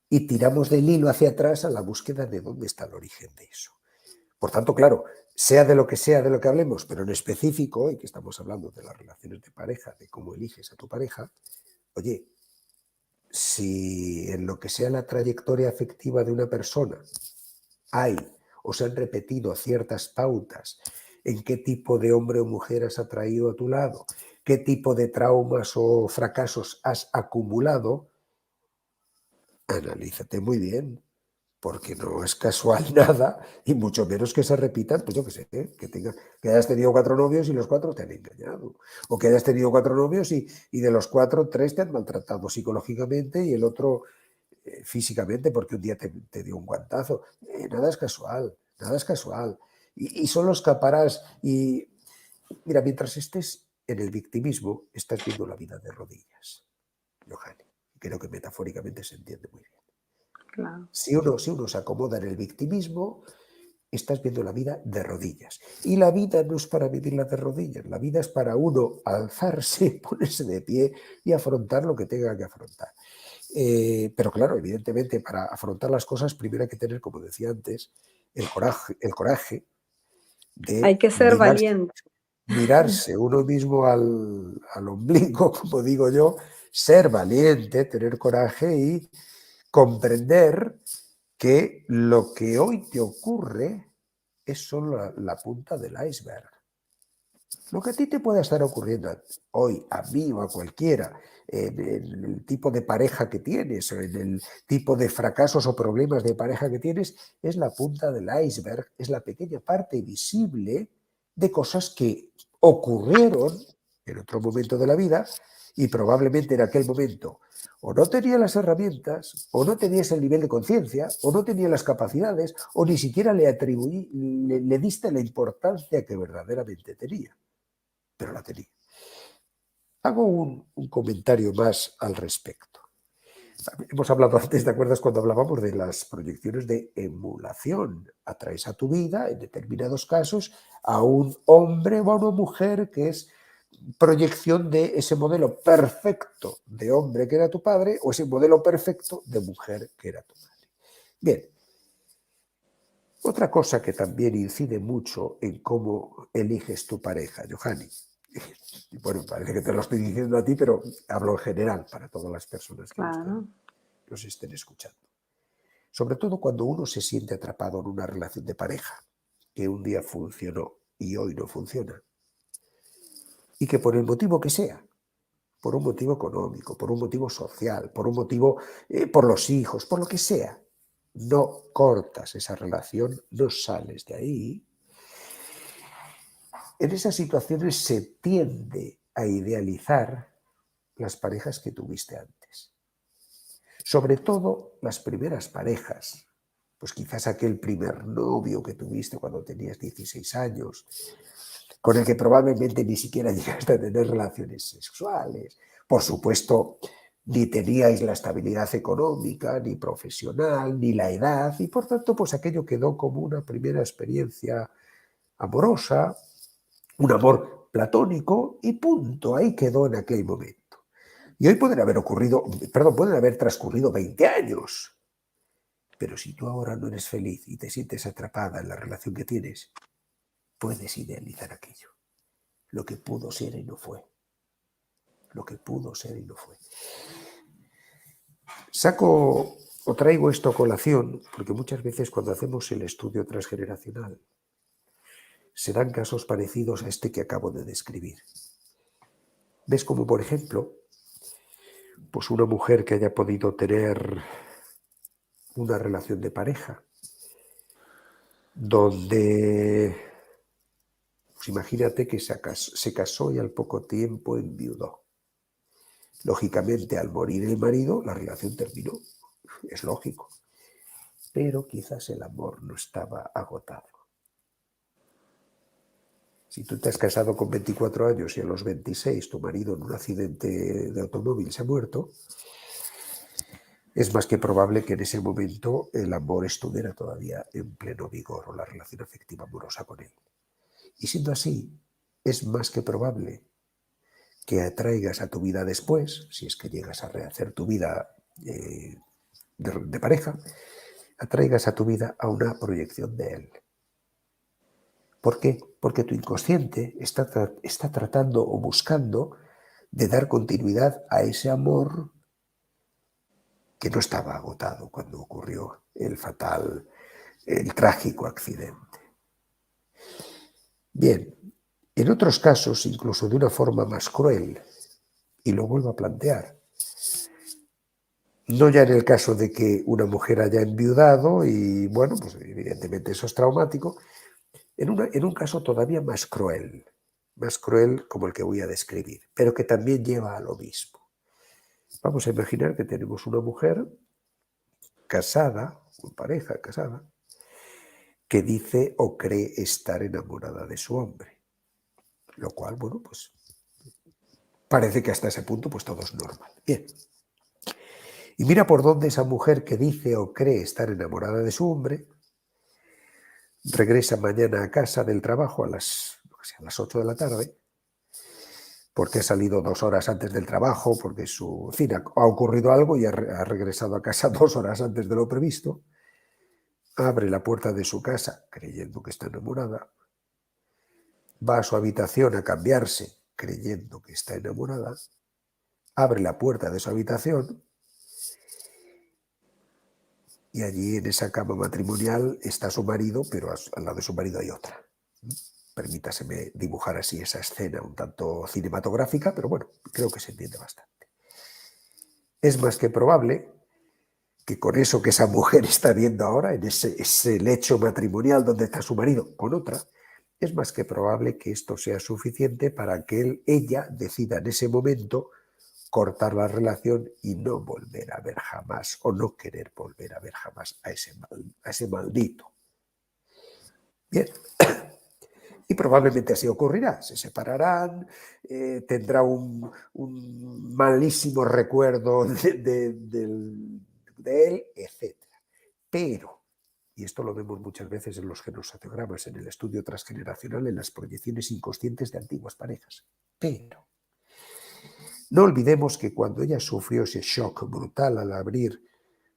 y tiramos del hilo hacia atrás a la búsqueda de dónde está el origen de eso. Por tanto, claro, sea de lo que hablemos, pero en específico, hoy que estamos hablando de las relaciones de pareja, de cómo eliges a tu pareja, oye, si en lo que sea la trayectoria afectiva de una persona hay o se han repetido ciertas pautas en qué tipo de hombre o mujer has atraído a tu lado, qué tipo de traumas o fracasos has acumulado, analízate muy bien, porque no es casual nada, y mucho menos que se repitan, pues yo qué sé, que hayas tenido 4 novios y los 4 te han engañado, o que hayas tenido 4 novios y de los 4, 3 te han maltratado psicológicamente y el otro físicamente porque un día te dio un guantazo. Nada es casual, nada es casual. Y solo escaparás. Y mira, mientras estés en el victimismo, estás viendo la vida de rodillas, Johanny. Creo que metafóricamente se entiende muy bien. Claro. Si uno se acomoda en el victimismo, estás viendo la vida de rodillas. Y la vida no es para vivirla de rodillas, la vida es para uno alzarse, ponerse de pie y afrontar lo que tenga que afrontar. Pero claro, evidentemente, para afrontar las cosas, primero hay que tener, como decía antes, el coraje Hay de que ser valiente. mirarse uno mismo al ombligo, como digo yo, ser valiente, tener coraje y comprender que lo que hoy te ocurre es solo la punta del iceberg. Lo que a ti te pueda estar ocurriendo hoy, a mí o a cualquiera, en el tipo de pareja que tienes, o en el tipo de fracasos o problemas de pareja que tienes, es la punta del iceberg, es la pequeña parte visible de cosas que ocurrieron en otro momento de la vida y probablemente en aquel momento o no tenías las herramientas, o no tenías el nivel de conciencia, o no tenías las capacidades, o ni siquiera le diste la importancia que verdaderamente tenía. Pero la tenía. Hago un comentario más al respecto. Hemos hablado antes, ¿te acuerdas cuando hablábamos de las proyecciones de emulación? Atraes a tu vida, en determinados casos, a un hombre o a una mujer que es proyección de ese modelo perfecto de hombre que era tu padre o ese modelo perfecto de mujer que era tu madre. Bien, otra cosa que también incide mucho en cómo eliges tu pareja, Johanny. Bueno, parece que te lo estoy diciendo a ti, pero hablo en general para todas las personas que Claro. nos estén escuchando. Sobre todo cuando uno se siente atrapado en una relación de pareja que un día funcionó y hoy no funciona. y que por el motivo que sea, por un motivo económico, por un motivo social, por un motivo, por los hijos, por lo que sea, no cortas esa relación, no sales de ahí, en esas situaciones se tiende a idealizar las parejas que tuviste antes. Sobre todo las primeras parejas, pues quizás aquel primer novio que tuviste cuando tenías 16 años, con el que probablemente ni siquiera llegaste a tener relaciones sexuales. Por supuesto, ni teníais la estabilidad económica, ni profesional, ni la edad, y por tanto, pues aquello quedó como una primera experiencia amorosa, un amor platónico, y punto, ahí quedó en aquel momento. Y hoy pueden haber transcurrido 20 años. Pero si tú ahora no eres feliz y te sientes atrapada en la relación que tienes, puedes idealizar aquello. Lo que pudo ser y no fue. Lo que pudo ser y no fue. Saco o traigo esto a colación porque muchas veces cuando hacemos el estudio transgeneracional se dan casos parecidos a este que acabo de describir. ¿Ves como, por ejemplo, pues una mujer que haya podido tener una relación de pareja donde, pues imagínate que se casó y al poco tiempo enviudó? Lógicamente, al morir el marido, la relación terminó. Es lógico. Pero quizás el amor no estaba agotado. Si tú te has casado con 24 años y a los 26 tu marido en un accidente de automóvil se ha muerto, es más que probable que en ese momento el amor estuviera todavía en pleno vigor o la relación afectiva amorosa con él. Y siendo así, es más que probable que atraigas a tu vida después, si es que llegas a rehacer tu vida de pareja, atraigas a tu vida a una proyección de él. ¿Por qué? Porque tu inconsciente está tratando o buscando de dar continuidad a ese amor que no estaba agotado cuando ocurrió el trágico accidente. Bien, en otros casos, incluso de una forma más cruel, y lo vuelvo a plantear, no ya en el caso de que una mujer haya enviudado y, bueno, pues evidentemente eso es traumático, en un caso todavía más cruel como el que voy a describir, pero que también lleva a lo mismo. Vamos a imaginar que tenemos una mujer casada, una pareja casada, que dice o cree estar enamorada de su hombre, lo cual, bueno, pues parece que hasta ese punto pues todo es normal. Bien. Y mira por dónde esa mujer que dice o cree estar enamorada de su hombre regresa mañana a casa del trabajo a las 8 de la tarde, porque ha salido 2 horas antes del trabajo, porque en fin, ha ocurrido algo y ha regresado a casa 2 horas antes de lo previsto, abre la puerta de su casa creyendo que está enamorada, va a su habitación a cambiarse creyendo que está enamorada, abre la puerta de su habitación y allí en esa cama matrimonial está su marido, pero al lado de su marido hay otra. Permítaseme dibujar así esa escena un tanto cinematográfica, pero bueno, creo que se entiende bastante. Es más que probable que con eso que esa mujer está viendo ahora, en ese lecho matrimonial donde está su marido con otra, es más que probable que esto sea suficiente para que ella decida en ese momento cortar la relación y no volver a ver jamás, o no querer volver a ver jamás a ese maldito. Bien. Y probablemente así ocurrirá, se separarán, tendrá un malísimo recuerdo de él, etc. Pero, y esto lo vemos muchas veces en los genocitogramas, en el estudio transgeneracional, en las proyecciones inconscientes de antiguas parejas, pero no olvidemos que cuando ella sufrió ese shock brutal al abrir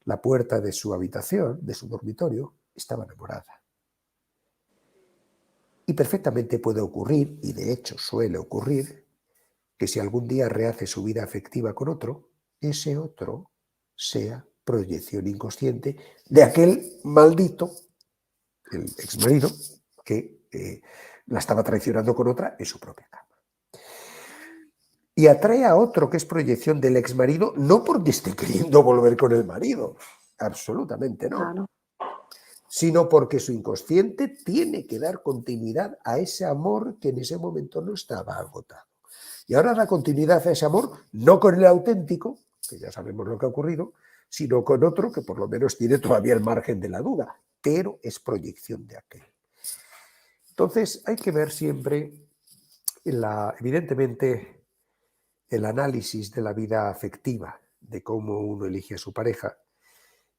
la puerta de su habitación, de su dormitorio, estaba enamorada. Y perfectamente puede ocurrir, y de hecho suele ocurrir, que si algún día rehace su vida afectiva con otro, ese otro sea proyección inconsciente de aquel maldito, el exmarido, que la estaba traicionando con otra en su propia cama. y atrae a otro que es proyección del exmarido, no porque esté queriendo volver con el marido, absolutamente no, Claro. sino porque su inconsciente tiene que dar continuidad a ese amor que en ese momento no estaba agotado. Y ahora da continuidad a ese amor, no con el auténtico, que ya sabemos lo que ha ocurrido, sino con otro que por lo menos tiene todavía el margen de la duda, pero es proyección de aquel. Entonces hay que ver siempre, evidentemente, el análisis de la vida afectiva, de cómo uno elige a su pareja,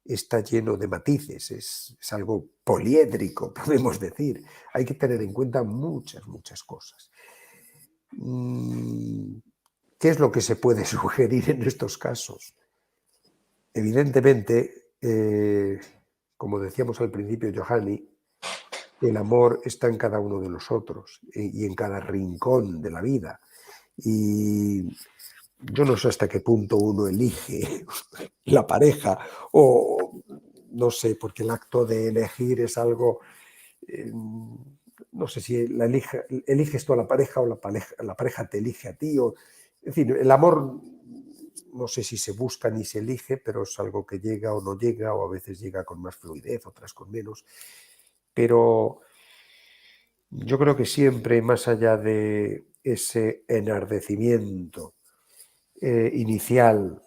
está lleno de matices, es algo poliédrico, podemos decir. Hay que tener en cuenta muchas, muchas cosas. ¿Qué es lo que se puede sugerir en estos casos? Evidentemente, como decíamos al principio, Johanny, el amor está en cada uno de nosotros y en cada rincón de la vida. Y yo no sé hasta qué punto uno elige la pareja o no sé, porque el acto de elegir es algo, no sé si eliges tú a la pareja o la pareja te elige a ti. Es decir, el amor no sé si se busca ni se elige, pero es algo que llega o no llega, o a veces llega con más fluidez, otras con menos. Pero yo creo que siempre, más allá de ese enardecimiento inicial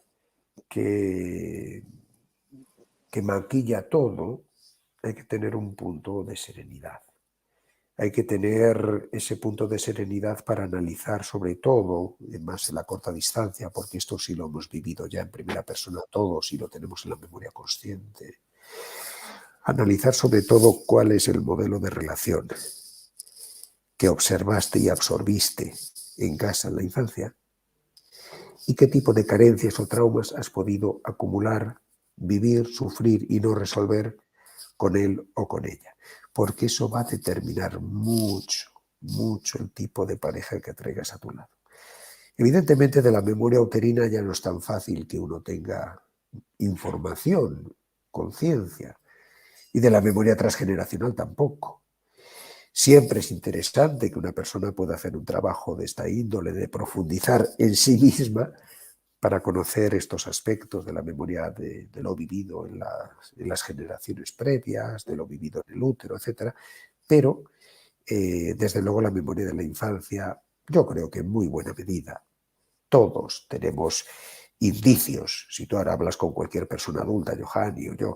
que maquilla todo, hay que tener un punto de serenidad. Hay que tener ese punto de serenidad para analizar sobre todo, más en la corta distancia, porque esto sí lo hemos vivido ya en primera persona todos y lo tenemos en la memoria consciente. Analizar sobre todo cuál es el modelo de relación que observaste y absorbiste en casa en la infancia y qué tipo de carencias o traumas has podido acumular, vivir, sufrir y no resolver con él o con ella, porque eso va a determinar mucho, mucho el tipo de pareja que traigas a tu lado. Evidentemente de la memoria uterina ya no es tan fácil que uno tenga información, conciencia, y de la memoria transgeneracional tampoco. Siempre es interesante que una persona pueda hacer un trabajo de esta índole, de profundizar en sí misma para conocer estos aspectos de la memoria de lo vivido en las generaciones previas, de lo vivido en el útero, etc. Pero, desde luego, la memoria de la infancia, yo creo que en muy buena medida todos tenemos indicios. Si tú ahora hablas con cualquier persona adulta, Johanny o yo,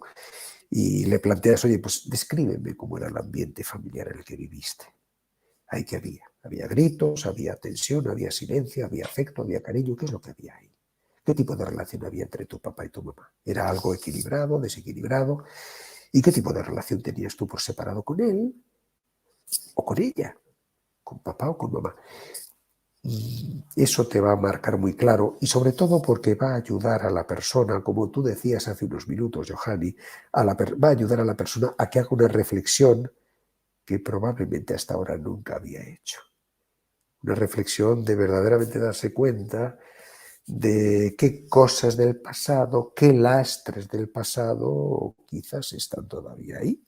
y le planteas, oye, pues descríbeme cómo era el ambiente familiar en el que viviste. Ahí que había. Había gritos, había tensión, había silencio, había afecto, había cariño. ¿Qué es lo que había ahí? ¿Qué tipo de relación había entre tu papá y tu mamá? ¿Era algo equilibrado, desequilibrado? ¿Y qué tipo de relación tenías tú por separado con él o con ella? ¿Con papá o con mamá? Eso te va a marcar muy claro y sobre todo porque va a ayudar a la persona, como tú decías hace unos minutos, Johanny, va a ayudar a la persona a que haga una reflexión que probablemente hasta ahora nunca había hecho. Una reflexión de verdaderamente darse cuenta de qué cosas del pasado, qué lastres del pasado quizás están todavía ahí.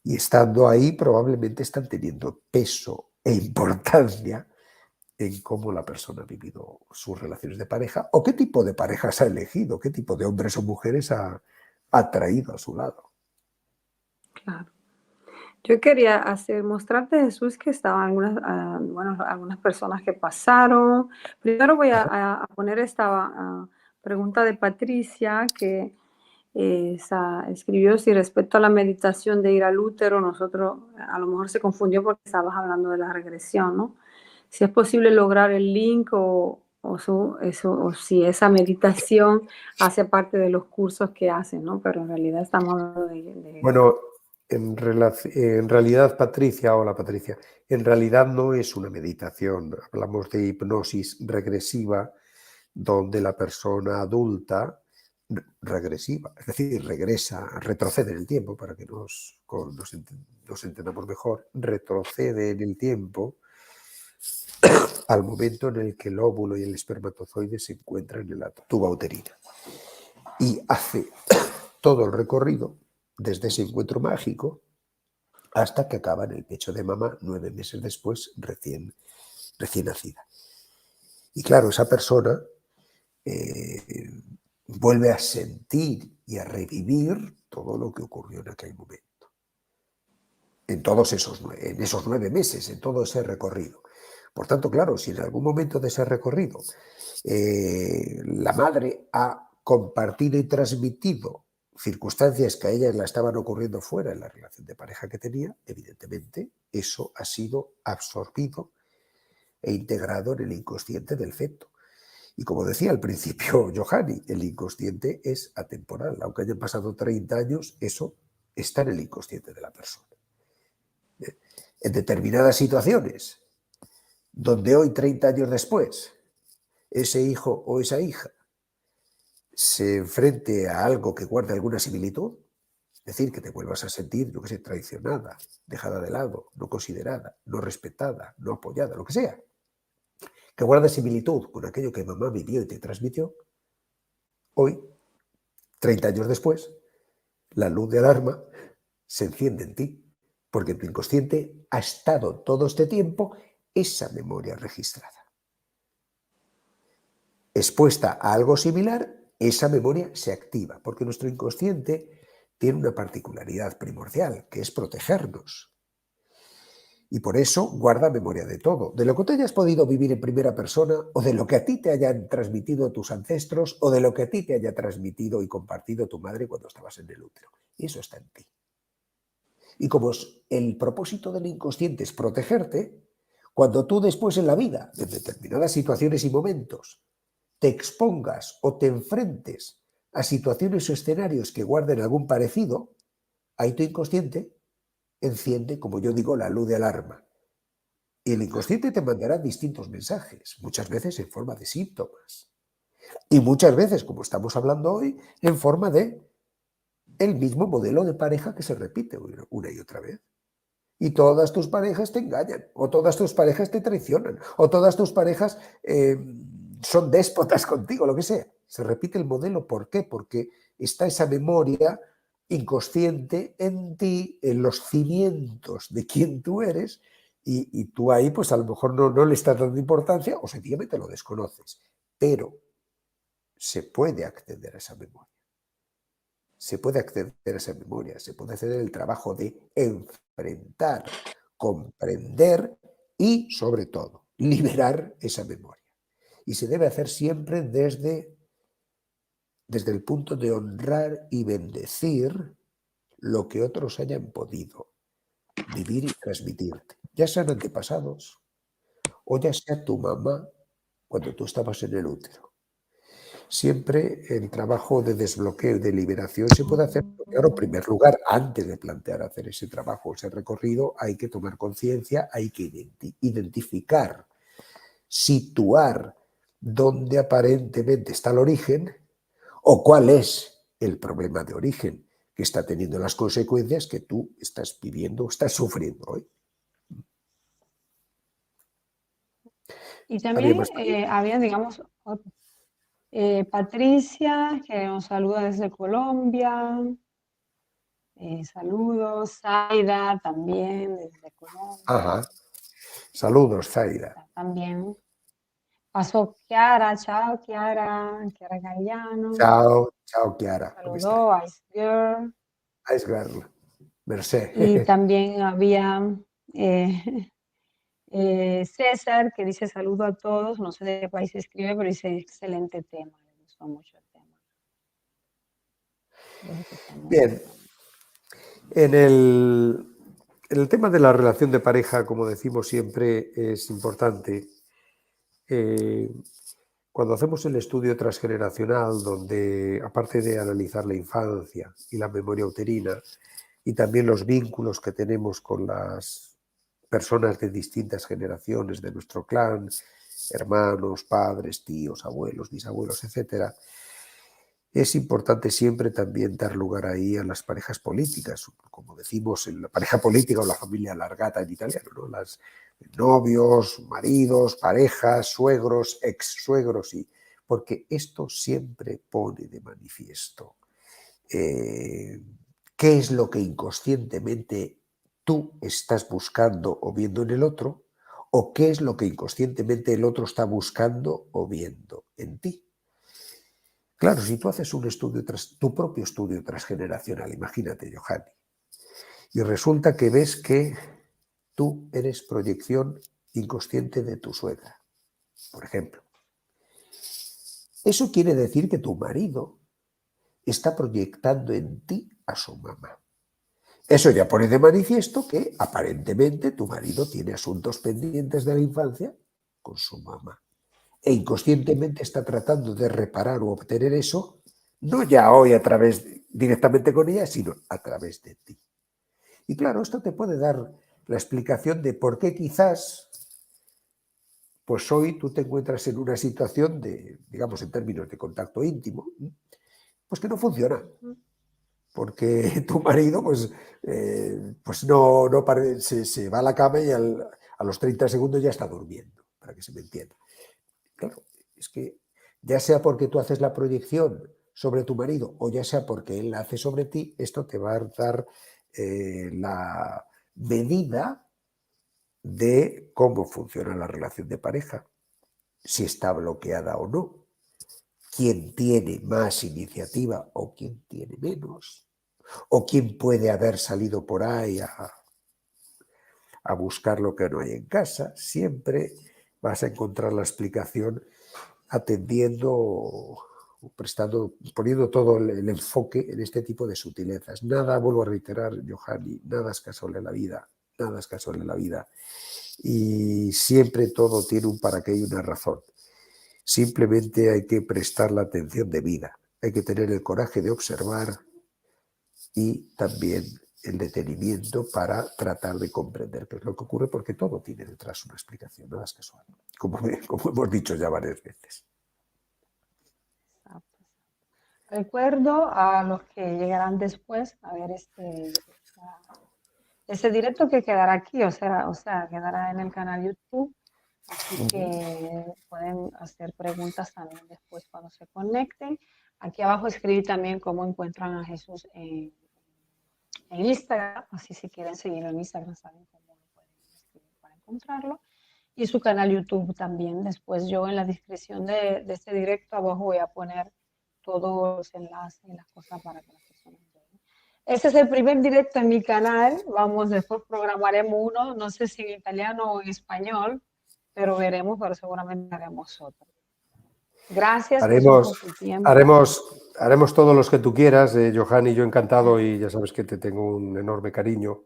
Y estando ahí probablemente están teniendo peso e importancia en cómo la persona ha vivido sus relaciones de pareja o qué tipo de parejas ha elegido, qué tipo de hombres o mujeres ha traído a su lado. Claro. Yo quería mostrarte, Jesús, que estaban algunas personas que pasaron. Primero voy a poner esta pregunta de Patricia, que escribió si respecto a la meditación de ir al útero, nosotros a lo mejor se confundió porque estabas hablando de la regresión, ¿no? Si es posible lograr el link o si esa meditación hace parte de los cursos que hacen, ¿no? Pero en realidad estamos hablando de Bueno, en realidad, Patricia, hola Patricia, en realidad no es una meditación. Hablamos de hipnosis regresiva, donde la persona adulta regresiva, es decir, retrocede en el tiempo, para que nos entendamos mejor, retrocede en el tiempo al momento en el que el óvulo y el espermatozoide se encuentran en la tuba uterina y hace todo el recorrido desde ese encuentro mágico hasta que acaba en el pecho de mamá 9 meses después, recién nacida. Y claro, esa persona vuelve a sentir y a revivir todo lo que ocurrió en aquel momento. En esos 9 meses, en todo ese recorrido. Por tanto, claro, si en algún momento de ese recorrido la madre ha compartido y transmitido circunstancias que a ella le estaban ocurriendo fuera en la relación de pareja que tenía, evidentemente eso ha sido absorbido e integrado en el inconsciente del feto. Y como decía al principio Johanny, el inconsciente es atemporal. Aunque hayan pasado 30 años, eso está en el inconsciente de la persona. En determinadas situaciones, donde hoy, 30 años después, ese hijo o esa hija se enfrente a algo que guarde alguna similitud, es decir, que te vuelvas a sentir, yo que sé, traicionada, dejada de lado, no considerada, no respetada, no apoyada, lo que sea, que guarde similitud con aquello que mamá vivió y te transmitió, hoy, 30 años después, la luz de alarma se enciende en ti, porque en tu inconsciente ha estado todo este tiempo esa memoria registrada. Expuesta a algo similar, esa memoria se activa, porque nuestro inconsciente tiene una particularidad primordial, que es protegernos. Y por eso guarda memoria de todo, de lo que tú hayas podido vivir en primera persona, o de lo que a ti te hayan transmitido tus ancestros, o de lo que a ti te haya transmitido y compartido tu madre cuando estabas en el útero. Y eso está en ti. Y como el propósito del inconsciente es protegerte, cuando tú después en la vida, en determinadas situaciones y momentos, te expongas o te enfrentes a situaciones o escenarios que guarden algún parecido, ahí tu inconsciente enciende, como yo digo, la luz de alarma. Y el inconsciente te mandará distintos mensajes, muchas veces en forma de síntomas. Y muchas veces, como estamos hablando hoy, en forma de el mismo modelo de pareja que se repite una y otra vez. Y todas tus parejas te engañan, o todas tus parejas te traicionan, o todas tus parejas son déspotas contigo, lo que sea. Se repite el modelo. ¿Por qué? Porque está esa memoria inconsciente en ti, en los cimientos de quién tú eres, y tú ahí pues a lo mejor no le estás dando importancia o sencillamente lo desconoces. Pero se puede acceder a esa memoria. Se puede acceder a esa memoria, se puede hacer el trabajo de enfrentar, comprender y, sobre todo, liberar esa memoria. Y se debe hacer siempre desde el punto de honrar y bendecir lo que otros hayan podido vivir y transmitirte, ya sean antepasados o ya sea tu mamá cuando tú estabas en el útero. Siempre el trabajo de desbloqueo y de liberación se puede hacer, claro, en primer lugar, antes de plantear hacer ese trabajo, ese recorrido, hay que tomar conciencia, hay que identificar, situar dónde aparentemente está el origen o cuál es el problema de origen que está teniendo las consecuencias que tú estás viviendo, estás sufriendo hoy. Y también había, digamos, Patricia, que nos saluda desde Colombia. Saludos. Zaida también desde Colombia. Ajá. Saludos, Zaida. También. Pasó Chiara. Chao, Chiara. Chiara Gallano. Chao, chao, Chiara. Saludó a Ice Girl. Ice Girl. Merced. Y también había César, que dice saludo a todos. No sé de qué país escribe, pero dice excelente tema. Le gustó mucho el tema. Bien. En el tema de la relación de pareja, como decimos siempre, es importante. Cuando hacemos el estudio transgeneracional, donde aparte de analizar la infancia y la memoria uterina, y también los vínculos que tenemos con las personas de distintas generaciones de nuestro clan, hermanos, padres, tíos, abuelos, bisabuelos, etcétera, es importante siempre también dar lugar ahí a las parejas políticas, como decimos en la pareja política o la familia alargata en italiano, ¿no? Las novios, maridos, parejas, suegros, ex-suegros, porque esto siempre pone de manifiesto qué es lo que inconscientemente tú estás buscando o viendo en el otro, o qué es lo que inconscientemente el otro está buscando o viendo en ti. Claro, si tú haces un estudio, tu propio estudio transgeneracional, imagínate, Johanny, y resulta que ves que tú eres proyección inconsciente de tu suegra, por ejemplo. Eso quiere decir que tu marido está proyectando en ti a su mamá. Eso ya pone de manifiesto que aparentemente tu marido tiene asuntos pendientes de la infancia con su mamá. E inconscientemente está tratando de reparar o obtener eso, no ya hoy directamente con ella, sino a través de ti. Y claro, esto te puede dar la explicación de por qué quizás, pues hoy tú te encuentras en una situación de, digamos, en términos de contacto íntimo, pues que no funciona. Porque tu marido, pues se va a la cama y a los 30 segundos ya está durmiendo, para que se me entienda. Claro, es que ya sea porque tú haces la proyección sobre tu marido o ya sea porque él la hace sobre ti, esto te va a dar la medida de cómo funciona la relación de pareja, si está bloqueada o no, quién tiene más iniciativa o quién tiene menos, o quién puede haber salido por ahí a buscar lo que no hay en casa. Siempre vas a encontrar la explicación atendiendo, poniendo todo el enfoque en este tipo de sutilezas. Nada, vuelvo a reiterar, Johanny, nada es casual en la vida, nada es casual en la vida. Y siempre todo tiene un para qué y una razón. Simplemente hay que prestar la atención debida, hay que tener el coraje de observar y también el detenimiento para tratar de comprender qué es lo que ocurre, porque todo tiene detrás una explicación, nada es casual, como hemos dicho ya varias veces. Recuerdo a los que llegarán después a ver este directo que quedará aquí, o sea, quedará en el canal YouTube, así que pueden hacer preguntas también después cuando se conecten. Aquí abajo escribí también cómo encuentran a Jesús en Instagram, así si quieren seguirlo en Instagram saben cómo lo pueden escribir para encontrarlo. Y su canal YouTube también. Después yo en la descripción de este directo abajo voy a poner todos los enlaces y las cosas para que las personas vean. Este es el primer directo en mi canal. Después programaremos uno, no sé si en italiano o en español, pero veremos, pero seguramente haremos otro. Gracias, Jesús, por tu tiempo. Haremos todos los que tú quieras, Johanny, yo encantado, y ya sabes que te tengo un enorme cariño.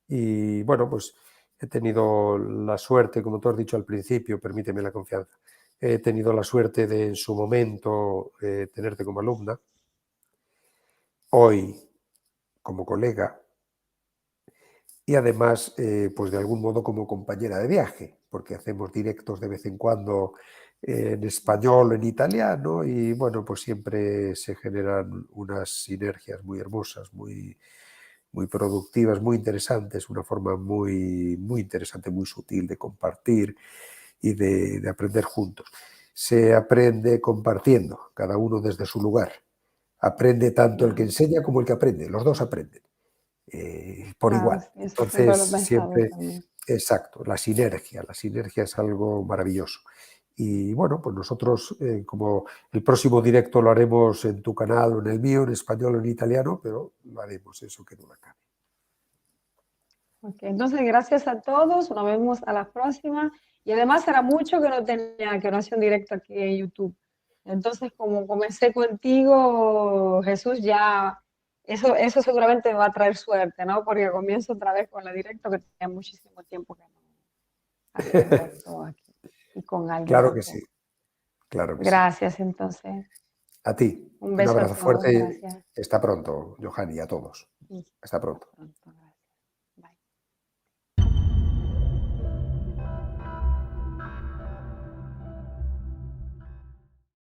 Y bueno, pues he tenido la suerte, como tú has dicho al principio, permíteme la confianza, he tenido la suerte de en su momento tenerte como alumna, hoy como colega y además pues de algún modo como compañera de viaje, porque hacemos directos de vez en cuando en español o en italiano y bueno, pues siempre se generan unas sinergias muy hermosas, muy productivas, muy interesantes, una forma muy interesante, muy sutil de compartir y de aprender juntos. Se aprende compartiendo, cada uno desde su lugar. Aprende tanto el que enseña como el que aprende, los dos aprenden por igual. Eso siempre lo he Entonces, pensado siempre, también. exacto, la sinergia es algo maravilloso. Y bueno, pues nosotros, como el próximo directo lo haremos en tu canal o en el mío, en español o en italiano, pero lo haremos, eso que no la cabe. Okay, entonces, gracias a todos. Nos vemos a la próxima. Y además, era mucho que no hacía un directo aquí en YouTube. Entonces, como comencé contigo, Jesús, ya eso seguramente me va a traer suerte, ¿no? Porque comienzo otra vez con la directo, que tenía muchísimo tiempo que no hacía directo aquí y con alguien. Claro que sí. Claro que gracias, sí. Entonces. A ti. Un beso abrazo a todos, fuerte. gracias. Hasta pronto, Johanny, a todos. Hasta pronto.